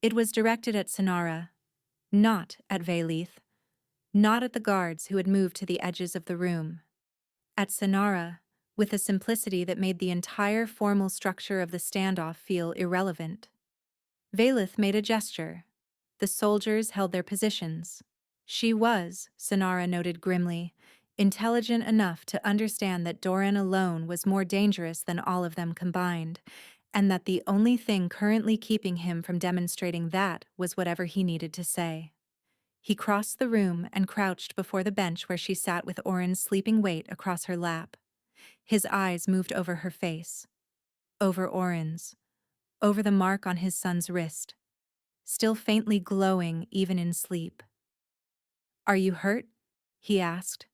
It was directed at Sonara, not at Valeth, not at the guards who had moved to the edges of the room. At Sonara, with a simplicity that made the entire formal structure of the standoff feel irrelevant. Valeth made a gesture. The soldiers held their positions. She was, Sonara noted grimly, intelligent enough to understand that Doran alone was more dangerous than all of them combined, and that the only thing currently keeping him from demonstrating that was whatever he needed to say. He crossed the room and crouched before the bench where she sat with Oren's sleeping weight across her lap. His eyes moved over her face, over Oren's, over the mark on his son's wrist, still faintly glowing even in sleep. "Are you hurt?" he asked.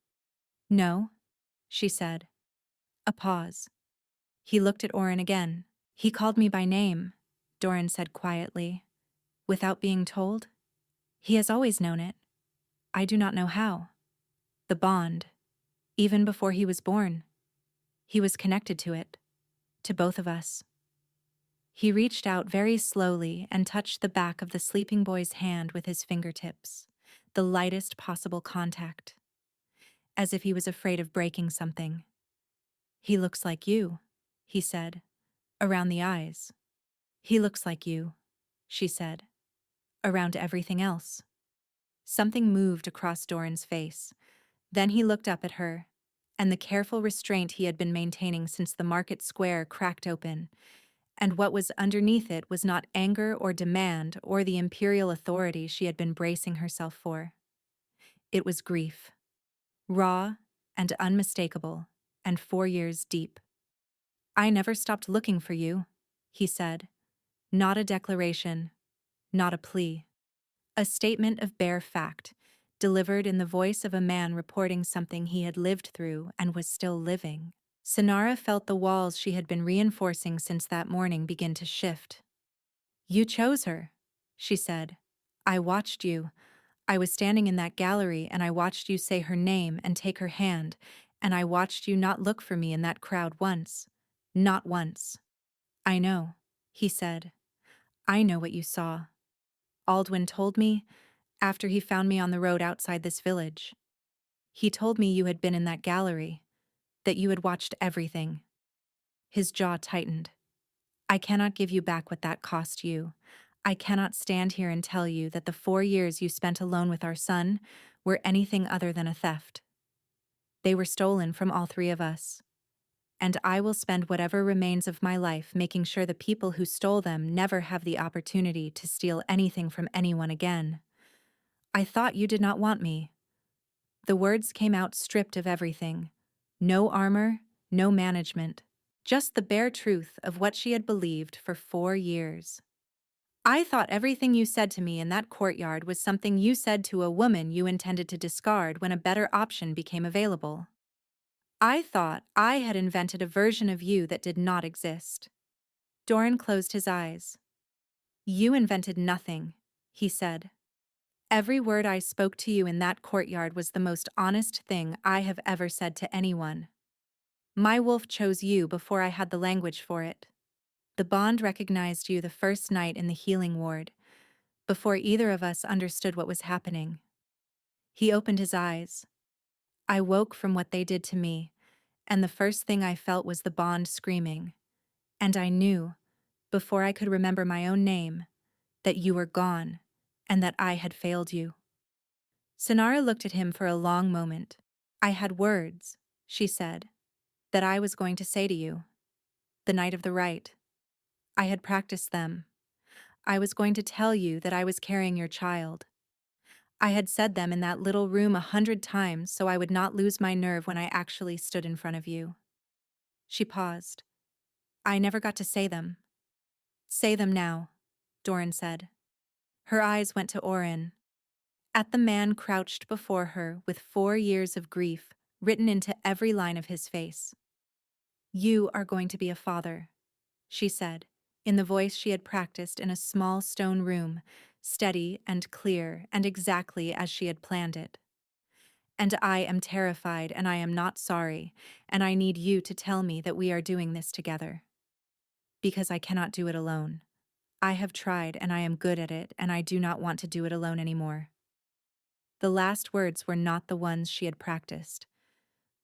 "No," she said. A pause. He looked at Oren again. "He called me by name," Doran said quietly. "Without being told? He has always known it. I do not know how. The bond, even before he was born. He was connected to it, to both of us." He reached out very slowly and touched the back of the sleeping boy's hand with his fingertips, the lightest possible contact, as if he was afraid of breaking something. "He looks like you," he said, "around the eyes." "He looks like you," she said, "around everything else." Something moved across Doran's face. Then he looked up at her, and the careful restraint he had been maintaining since the market square cracked open, and what was underneath it was not anger or demand or the imperial authority she had been bracing herself for. It was grief, raw and unmistakable, and 4 years deep. "I never stopped looking for you," he said. Not a declaration, not a plea. A statement of bare fact, delivered in the voice of a man reporting something he had lived through and was still living. Sonara felt the walls she had been reinforcing since that morning begin to shift. "You chose her," she said. "I watched you. I was standing in that gallery and I watched you say her name and take her hand, and I watched you not look for me in that crowd once. Not once." "I know," he said. "I know what you saw. Aldwin told me, after he found me on the road outside this village. He told me you had been in that gallery, that you had watched everything." His jaw tightened. "I cannot give you back what that cost you. I cannot stand here and tell you that the 4 years you spent alone with our son were anything other than a theft. They were stolen from all 3 of us. And I will spend whatever remains of my life making sure the people who stole them never have the opportunity to steal anything from anyone again. I thought you did not want me." The words came out stripped of everything. No armor, no management. Just the bare truth of what she had believed for 4 years. "I thought everything you said to me in that courtyard was something you said to a woman you intended to discard when a better option became available. I thought I had invented a version of you that did not exist." Doran closed his eyes. "You invented nothing," he said. "Every word I spoke to you in that courtyard was the most honest thing I have ever said to anyone. My wolf chose you before I had the language for it. The bond recognized you the first night in the healing ward, before either of us understood what was happening." He opened his eyes. "I woke from what they did to me, and the first thing I felt was the bond screaming. And I knew, before I could remember my own name, that you were gone, and that I had failed you." Sonara looked at him for a long moment. "I had words," she said, "that I was going to say to you. The night of the rite. I had practiced them. I was going to tell you that I was carrying your child. I had said them in that little room 100 times so I would not lose my nerve when I actually stood in front of you." She paused. "I never got to say them." "Say them now," Doran said. Her eyes went to Orin, at the man crouched before her with 4 years of grief written into every line of his face. "You are going to be a father," she said, in the voice she had practiced in a small stone room, steady and clear and exactly as she had planned it. "And I am terrified and I am not sorry, and I need you to tell me that we are doing this together. Because I cannot do it alone. I have tried and I am good at it, and I do not want to do it alone anymore." The last words were not the ones she had practiced,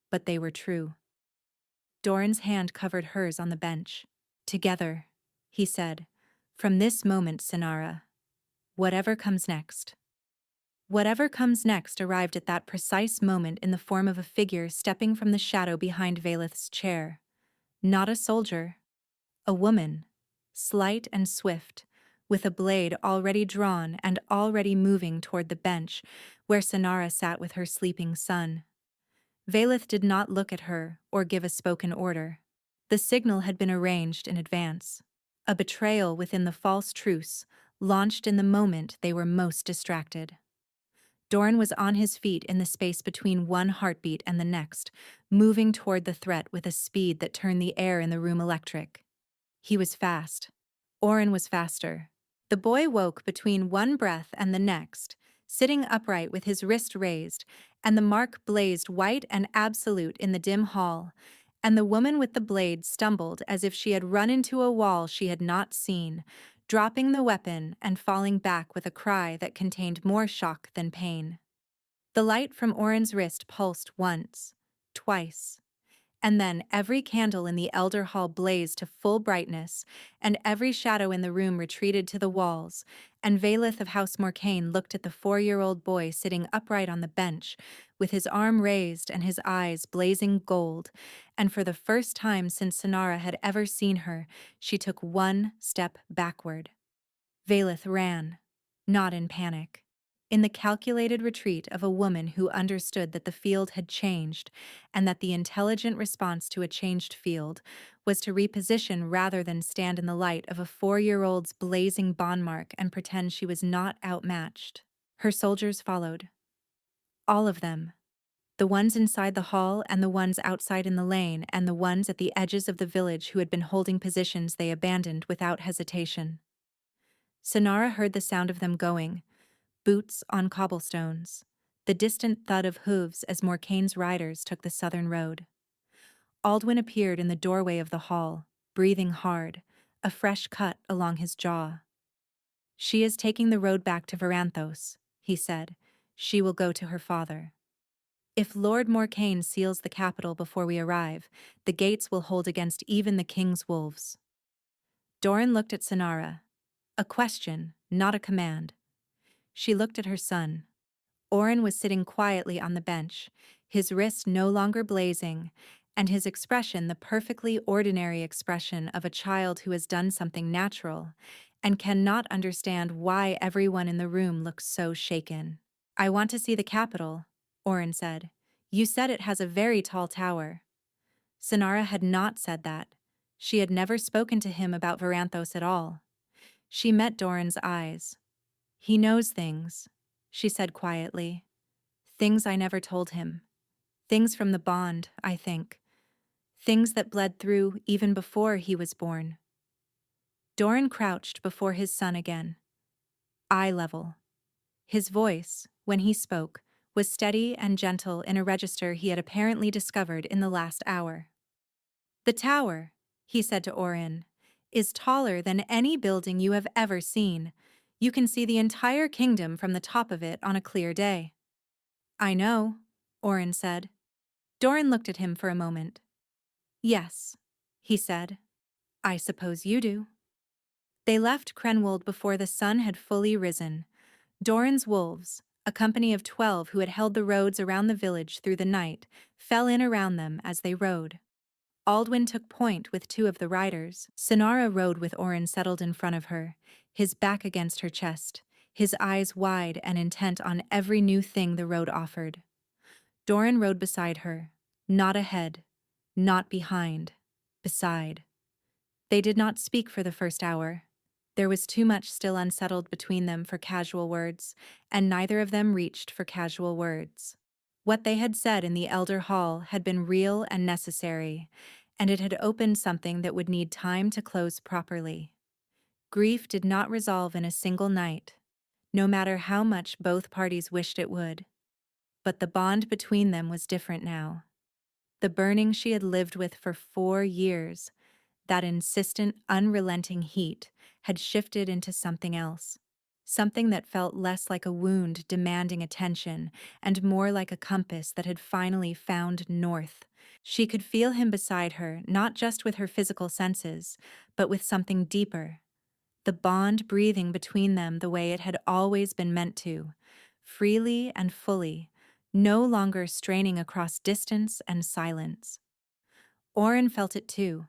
but they were true. Doran's hand covered hers on the bench. "Together," he said, "from this moment, Sonara. Whatever comes next." Whatever comes next arrived at that precise moment in the form of a figure stepping from the shadow behind Valeth's chair. Not a soldier. A woman, slight and swift, with a blade already drawn and already moving toward the bench where Sonara sat with her sleeping son. Valeth did not look at her or give a spoken order. The signal had been arranged in advance. A betrayal within the false truce, launched in the moment they were most distracted. Doran was on his feet in the space between one heartbeat and the next, moving toward the threat with a speed that turned the air in the room electric. He was fast. Orin was faster. The boy woke between one breath and the next, sitting upright with his wrist raised, and the mark blazed white and absolute in the dim hall, and the woman with the blade stumbled as if she had run into a wall she had not seen, dropping the weapon and falling back with a cry that contained more shock than pain. The light from Orin's wrist pulsed once, twice, and then every candle in the elder hall blazed to full brightness, and every shadow in the room retreated to the walls, and Valeth of House Morcaine looked at the 4-year-old boy sitting upright on the bench, with his arm raised and his eyes blazing gold, and for the first time since Sonara had ever seen her, she took one step backward. Valeth ran, not in panic. In the calculated retreat of a woman who understood that the field had changed, and that the intelligent response to a changed field was to reposition rather than stand in the light of a 4-year-old's blazing bond mark and pretend she was not outmatched. Her soldiers followed. All of them. The ones inside the hall and the ones outside in the lane and the ones at the edges of the village who had been holding positions they abandoned without hesitation. Sonara heard the sound of them going, boots on cobblestones, the distant thud of hooves as Morcaine's riders took the southern road. Aldwin appeared in the doorway of the hall, breathing hard, a fresh cut along his jaw. "She is taking the road back to Varanthos," he said. "She will go to her father. If Lord Morcaine seals the capital before we arrive, the gates will hold against even the king's wolves." Doran looked at Sonara. A question, not a command. She looked at her son. Orin was sitting quietly on the bench, his wrist no longer blazing, and his expression the perfectly ordinary expression of a child who has done something natural and cannot understand why everyone in the room looks so shaken. I want to see the capital, Oren said. You said it has a very tall tower. Sonara had not said that. She had never spoken to him about Varanthos at all. She met Doran's eyes. He knows things, she said quietly. Things I never told him. Things from the bond, I think. Things that bled through even before he was born. Doran crouched before his son again. Eye level. His voice, when he spoke, was steady and gentle in a register he had apparently discovered in the last hour. The tower, he said to Orin, is taller than any building you have ever seen. You can see the entire kingdom from the top of it on a clear day. I know, Orin said. Doran looked at him for a moment. Yes, he said. I suppose you do. They left Krenwald before the sun had fully risen. Doran's wolves, a company of 12 who had held the roads around the village through the night, fell in around them as they rode. Aldwin took point with 2 of the riders. Sonara rode with Orin settled in front of her, his back against her chest, his eyes wide and intent on every new thing the road offered. Doran rode beside her, not ahead, not behind, beside. They did not speak for the first hour. There was too much still unsettled between them for casual words, and neither of them reached for casual words. What they had said in the elder hall had been real and necessary, and it had opened something that would need time to close properly. Grief did not resolve in a single night, no matter how much both parties wished it would. But the bond between them was different now. The burning she had lived with for 4 years, that insistent, unrelenting heat, had shifted into something else. Something that felt less like a wound demanding attention and more like a compass that had finally found north. She could feel him beside her, not just with her physical senses, but with something deeper. The bond breathing between them the way it had always been meant to, freely and fully, no longer straining across distance and silence. Orin felt it too.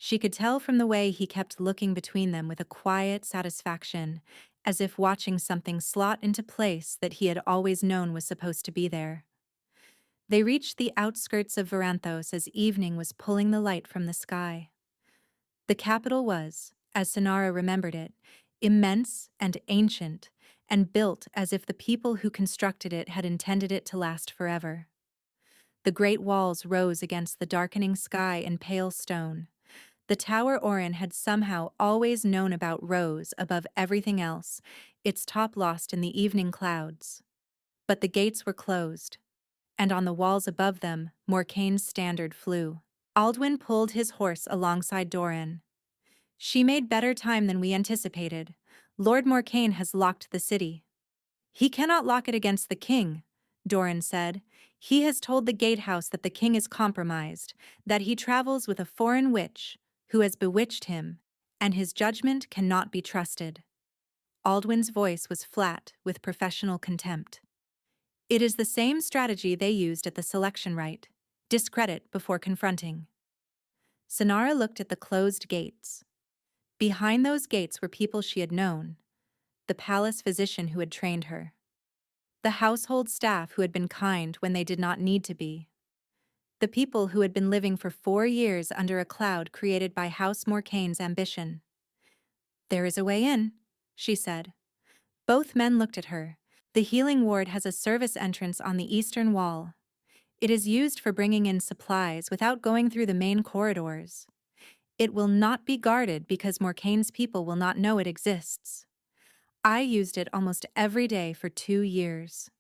She could tell from the way he kept looking between them with a quiet satisfaction, as if watching something slot into place that he had always known was supposed to be there. They reached the outskirts of Varanthos as evening was pulling the light from the sky. The capital was, as Sonara remembered it, immense and ancient, and built as if the people who constructed it had intended it to last forever. The great walls rose against the darkening sky in pale stone. The tower Orin had somehow always known about rose above everything else, its top lost in the evening clouds. But the gates were closed, and on the walls above them, Morcane's standard flew. Aldwin pulled his horse alongside Doran. She made better time than we anticipated. Lord Morcane has locked the city. He cannot lock it against the king, Doran said. He has told the gatehouse that the king is compromised, that he travels with a foreign witch, who has bewitched him, and his judgment cannot be trusted. Aldwin's voice was flat with professional contempt. It is the same strategy they used at the selection rite: discredit before confronting. Sonara looked at the closed gates. Behind those gates were people she had known, the palace physician who had trained her, the household staff who had been kind when they did not need to be, the people who had been living for 4 years under a cloud created by House Morcane's ambition. There is a way in, she said. Both men looked at her. The healing ward has a service entrance on the eastern wall. It is used for bringing in supplies without going through the main corridors. It will not be guarded because Morcane's people will not know it exists. I used it almost every day for 2 years.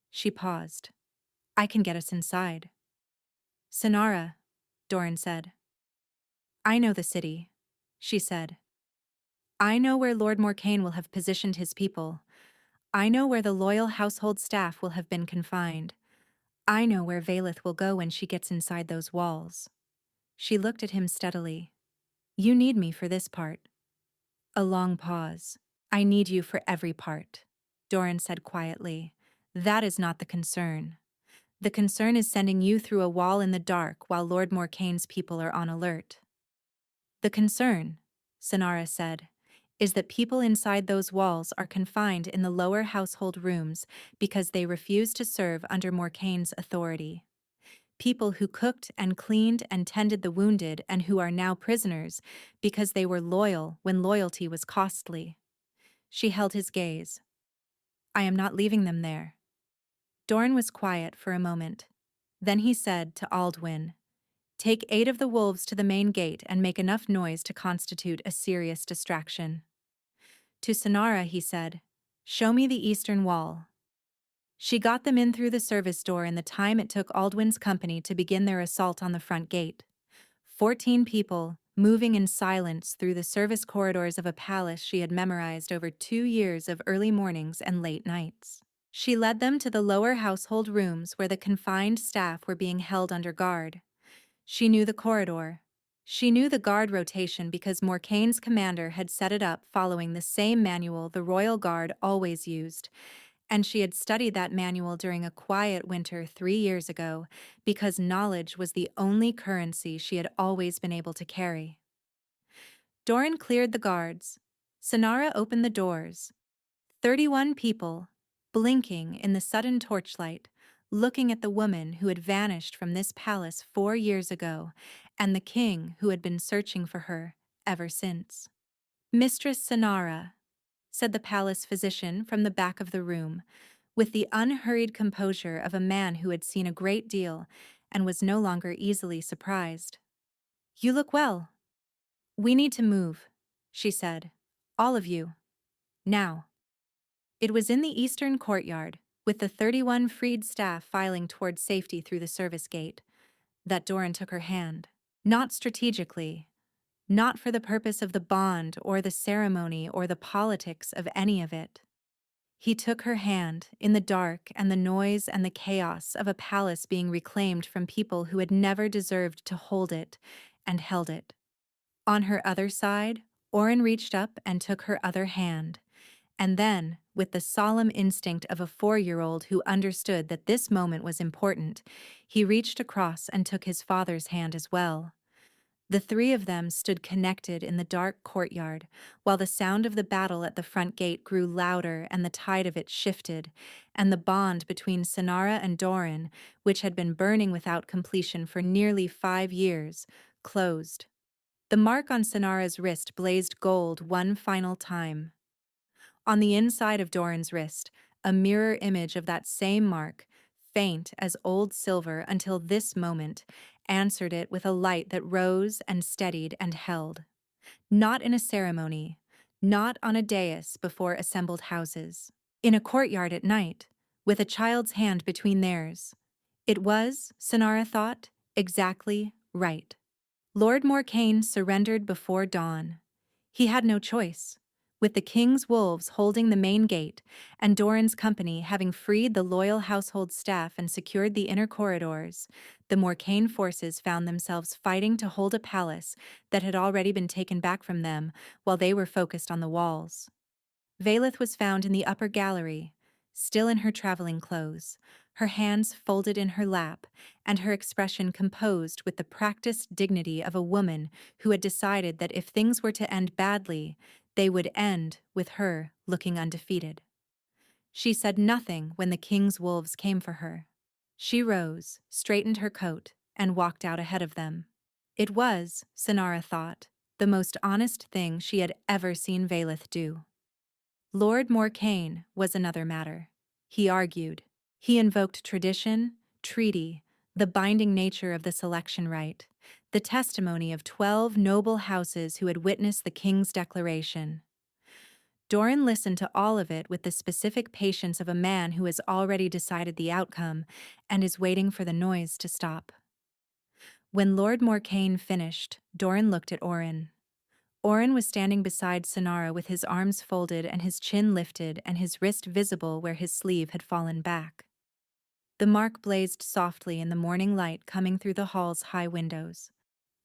She paused. I can get us inside. Sonara, Doran said. I know the city, she said. I know where Lord Morcane will have positioned his people. I know where the loyal household staff will have been confined. I know where Valeth will go when she gets inside those walls. She looked at him steadily. You need me for this part. A long pause. I need you for every part, Doran said quietly. That is not the concern. The concern is sending you through a wall in the dark while Lord Morcane's people are on alert. The concern, Sonara said, is that people inside those walls are confined in the lower household rooms because they refuse to serve under Morcaine's authority. People who cooked and cleaned and tended the wounded and who are now prisoners because they were loyal when loyalty was costly. She held his gaze. I am not leaving them there. Doran was quiet for a moment. Then he said to Aldwin, take 8 of the wolves to the main gate and make enough noise to constitute a serious distraction. To Sonara he said, show me the eastern wall. She got them in through the service door in the time it took Aldwin's company to begin their assault on the front gate. 14 people, moving in silence through the service corridors of a palace she had memorized over 2 years of early mornings and late nights. She led them to the lower household rooms where the confined staff were being held under guard. She knew the corridor. She knew the guard rotation because Morcaine's commander had set it up following the same manual the Royal Guard always used, and she had studied that manual during a quiet winter 3 years ago because knowledge was the only currency she had always been able to carry. Doran cleared the guards. Sonara opened the doors. 31 people, blinking in the sudden torchlight, looking at the woman who had vanished from this palace 4 years ago and the king who had been searching for her ever since. Mistress Sonara, said the palace physician from the back of the room, with the unhurried composure of a man who had seen a great deal and was no longer easily surprised. You look well. We need to move, she said. All of you. Now. It was in the eastern courtyard, with the 31 freed staff filing toward safety through the service gate, that Doran took her hand. Not strategically, not for the purpose of the bond or the ceremony or the politics of any of it. He took her hand in the dark and the noise and the chaos of a palace being reclaimed from people who had never deserved to hold it, and held it. On her other side, Orin reached up and took her other hand. And then, with the solemn instinct of a 4-year-old who understood that this moment was important, he reached across and took his father's hand as well. The 3 of them stood connected in the dark courtyard, while the sound of the battle at the front gate grew louder and the tide of it shifted, and the bond between Sonara and Doran, which had been burning without completion for nearly 5 years, closed. The mark on Sonara's wrist blazed gold one final time. On the inside of Doran's wrist, a mirror image of that same mark, faint as old silver until this moment, answered it with a light that rose and steadied and held. Not in a ceremony, not on a dais before assembled houses. In a courtyard at night, with a child's hand between theirs. It was, Sonara thought, exactly right. Lord Morcaine surrendered before dawn. He had no choice. With the king's wolves holding the main gate, and Doran's company having freed the loyal household staff and secured the inner corridors, the Morcaine forces found themselves fighting to hold a palace that had already been taken back from them while they were focused on the walls. Vaelith was found in the upper gallery, still in her traveling clothes, her hands folded in her lap, and her expression composed with the practiced dignity of a woman who had decided that if things were to end badly, they would end with her looking undefeated. She said nothing when the king's wolves came for her. She rose, straightened her coat, and walked out ahead of them. It was, Sonara thought, the most honest thing she had ever seen Vaelith do. Lord Morcaine was another matter. He argued. He invoked tradition, treaty, the binding nature of the selection right, the testimony of 12 noble houses who had witnessed the king's declaration. Doran listened to all of it with the specific patience of a man who has already decided the outcome and is waiting for the noise to stop. When Lord Morcaine finished, Doran looked at Orin. Orin was standing beside Sonara with his arms folded and his chin lifted and his wrist visible where his sleeve had fallen back. The mark blazed softly in the morning light coming through the hall's high windows.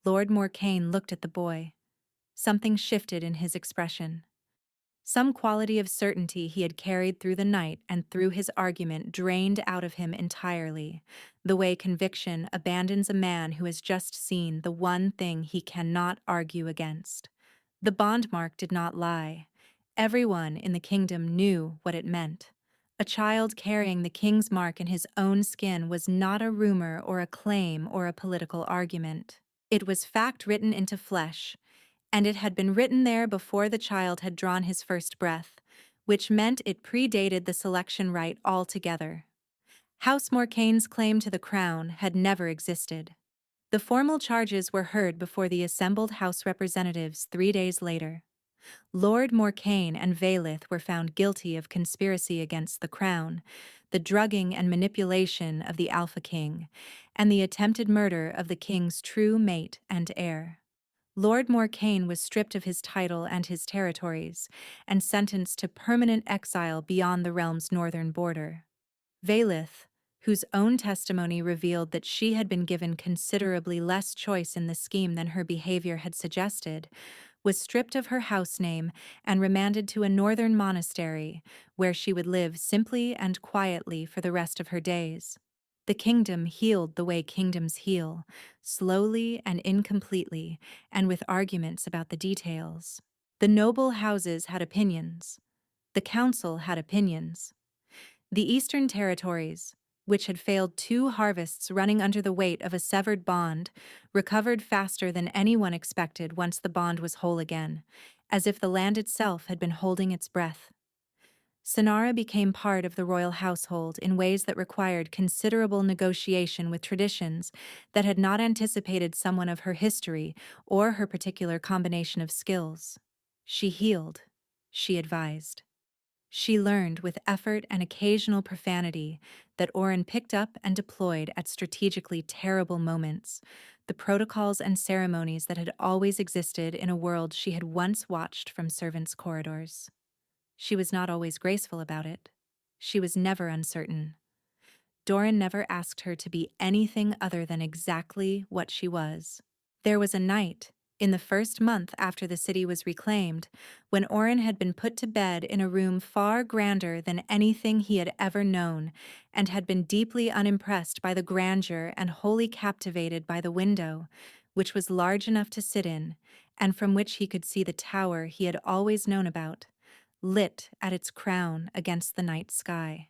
Lord Morcaine looked at the boy. Something shifted in his expression. Some quality of certainty he had carried through the night and through his argument drained out of him entirely, the way conviction abandons a man who has just seen the one thing he cannot argue against, The bond mark did not lie. Everyone in the kingdom knew what it meant. A child carrying the king's mark in his own skin was not a rumor or a claim or a political argument. It was fact written into flesh, and it had been written there before the child had drawn his first breath, which meant it predated the selection rite altogether. House Morcaine's claim to the crown had never existed. The formal charges were heard before the assembled House representatives 3 days later. Lord Morcaine and Vailith were found guilty of conspiracy against the crown, the drugging and manipulation of the Alpha King, and the attempted murder of the king's true mate and heir. Lord Morcaine was stripped of his title and his territories, and sentenced to permanent exile beyond the realm's northern border. Vailith, whose own testimony revealed that she had been given considerably less choice in the scheme than her behavior had suggested, was stripped of her house name and remanded to a northern monastery, where she would live simply and quietly for the rest of her days. The kingdom healed the way kingdoms heal, slowly and incompletely, and with arguments about the details. The noble houses had opinions. The council had opinions. The Eastern Territories, which had failed 2 harvests running under the weight of a severed bond, recovered faster than anyone expected once the bond was whole again, as if the land itself had been holding its breath. Sonara became part of the royal household in ways that required considerable negotiation with traditions that had not anticipated someone of her history or her particular combination of skills. She healed. She advised. She learned with effort and occasional profanity that Oren picked up and deployed at strategically terrible moments, the protocols and ceremonies that had always existed in a world she had once watched from servants' corridors. She was not always graceful about it. She was never uncertain. Doran never asked her to be anything other than exactly what she was. There was a night, in the first month after the city was reclaimed, when Oren had been put to bed in a room far grander than anything he had ever known, and had been deeply unimpressed by the grandeur and wholly captivated by the window, which was large enough to sit in, and from which he could see the tower he had always known about, lit at its crown against the night sky.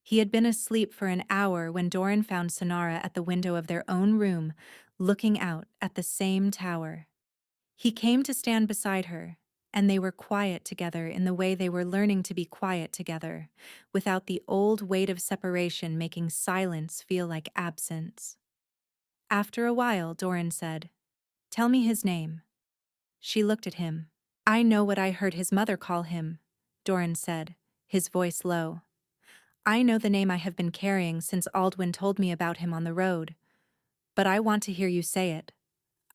He had been asleep for an hour when Doran found Sonara at the window of their own room, looking out at the same tower. He came to stand beside her, and they were quiet together in the way they were learning to be quiet together, without the old weight of separation making silence feel like absence. After a while, Doran said, "Tell me his name." She looked at him. "I know what I heard his mother call him," Doran said, his voice low. "I know the name I have been carrying since Aldwin told me about him on the road. But I want to hear you say it.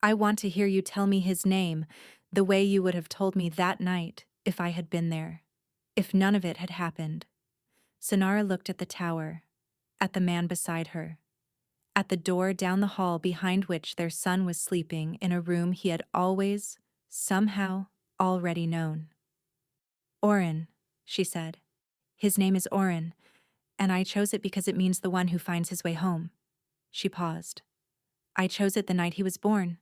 I want to hear you tell me his name, the way you would have told me that night if I had been there, if none of it had happened." Sonara looked at the tower, at the man beside her, at the door down the hall behind which their son was sleeping in a room he had always, somehow, already known. "Oren," she said. "His name is Oren, and I chose it because it means the one who finds his way home." She paused. "I chose it the night he was born.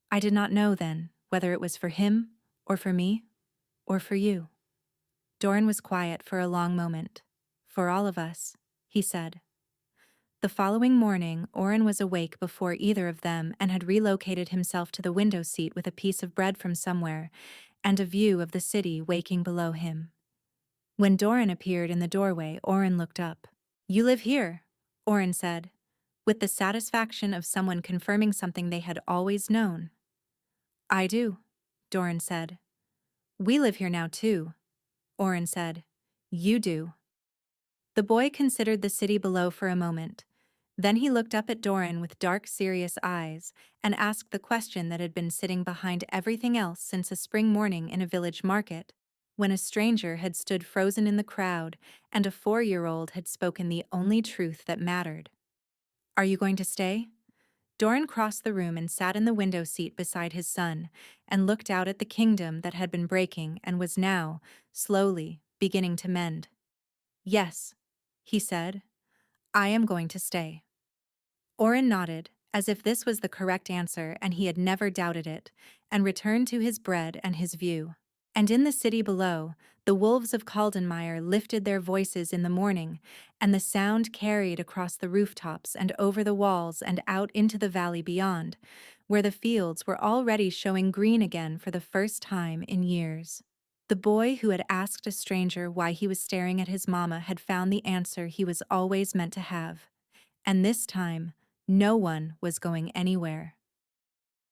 I did not know then whether it was for him, or for me, or for you." Doran was quiet for a long moment. "For all of us," he said. The following morning, Oren was awake before either of them and had relocated himself to the window seat with a piece of bread from somewhere and a view of the city waking below him. When Doran appeared in the doorway, Oren looked up. "You live here," Oren said, with the satisfaction of someone confirming something they had always known. "I do," Doran said. "We live here now too," Oren said. "You do." The boy considered the city below for a moment. Then he looked up at Doran with dark, serious eyes and asked the question that had been sitting behind everything else since a spring morning in a village market, when a stranger had stood frozen in the crowd and a 4-year-old had spoken the only truth that mattered. "Are you going to stay?" Doran crossed the room and sat in the window seat beside his son and looked out at the kingdom that had been breaking and was now, slowly, beginning to mend. "Yes," he said. "I am going to stay." Oren nodded, as if this was the correct answer and he had never doubted it, and returned to his bread and his view. And in the city below, the wolves of Caldenmeyer lifted their voices in the morning, and the sound carried across the rooftops and over the walls and out into the valley beyond, where the fields were already showing green again for the first time in years. The boy who had asked a stranger why he was staring at his mama had found the answer he was always meant to have. And this time, no one was going anywhere.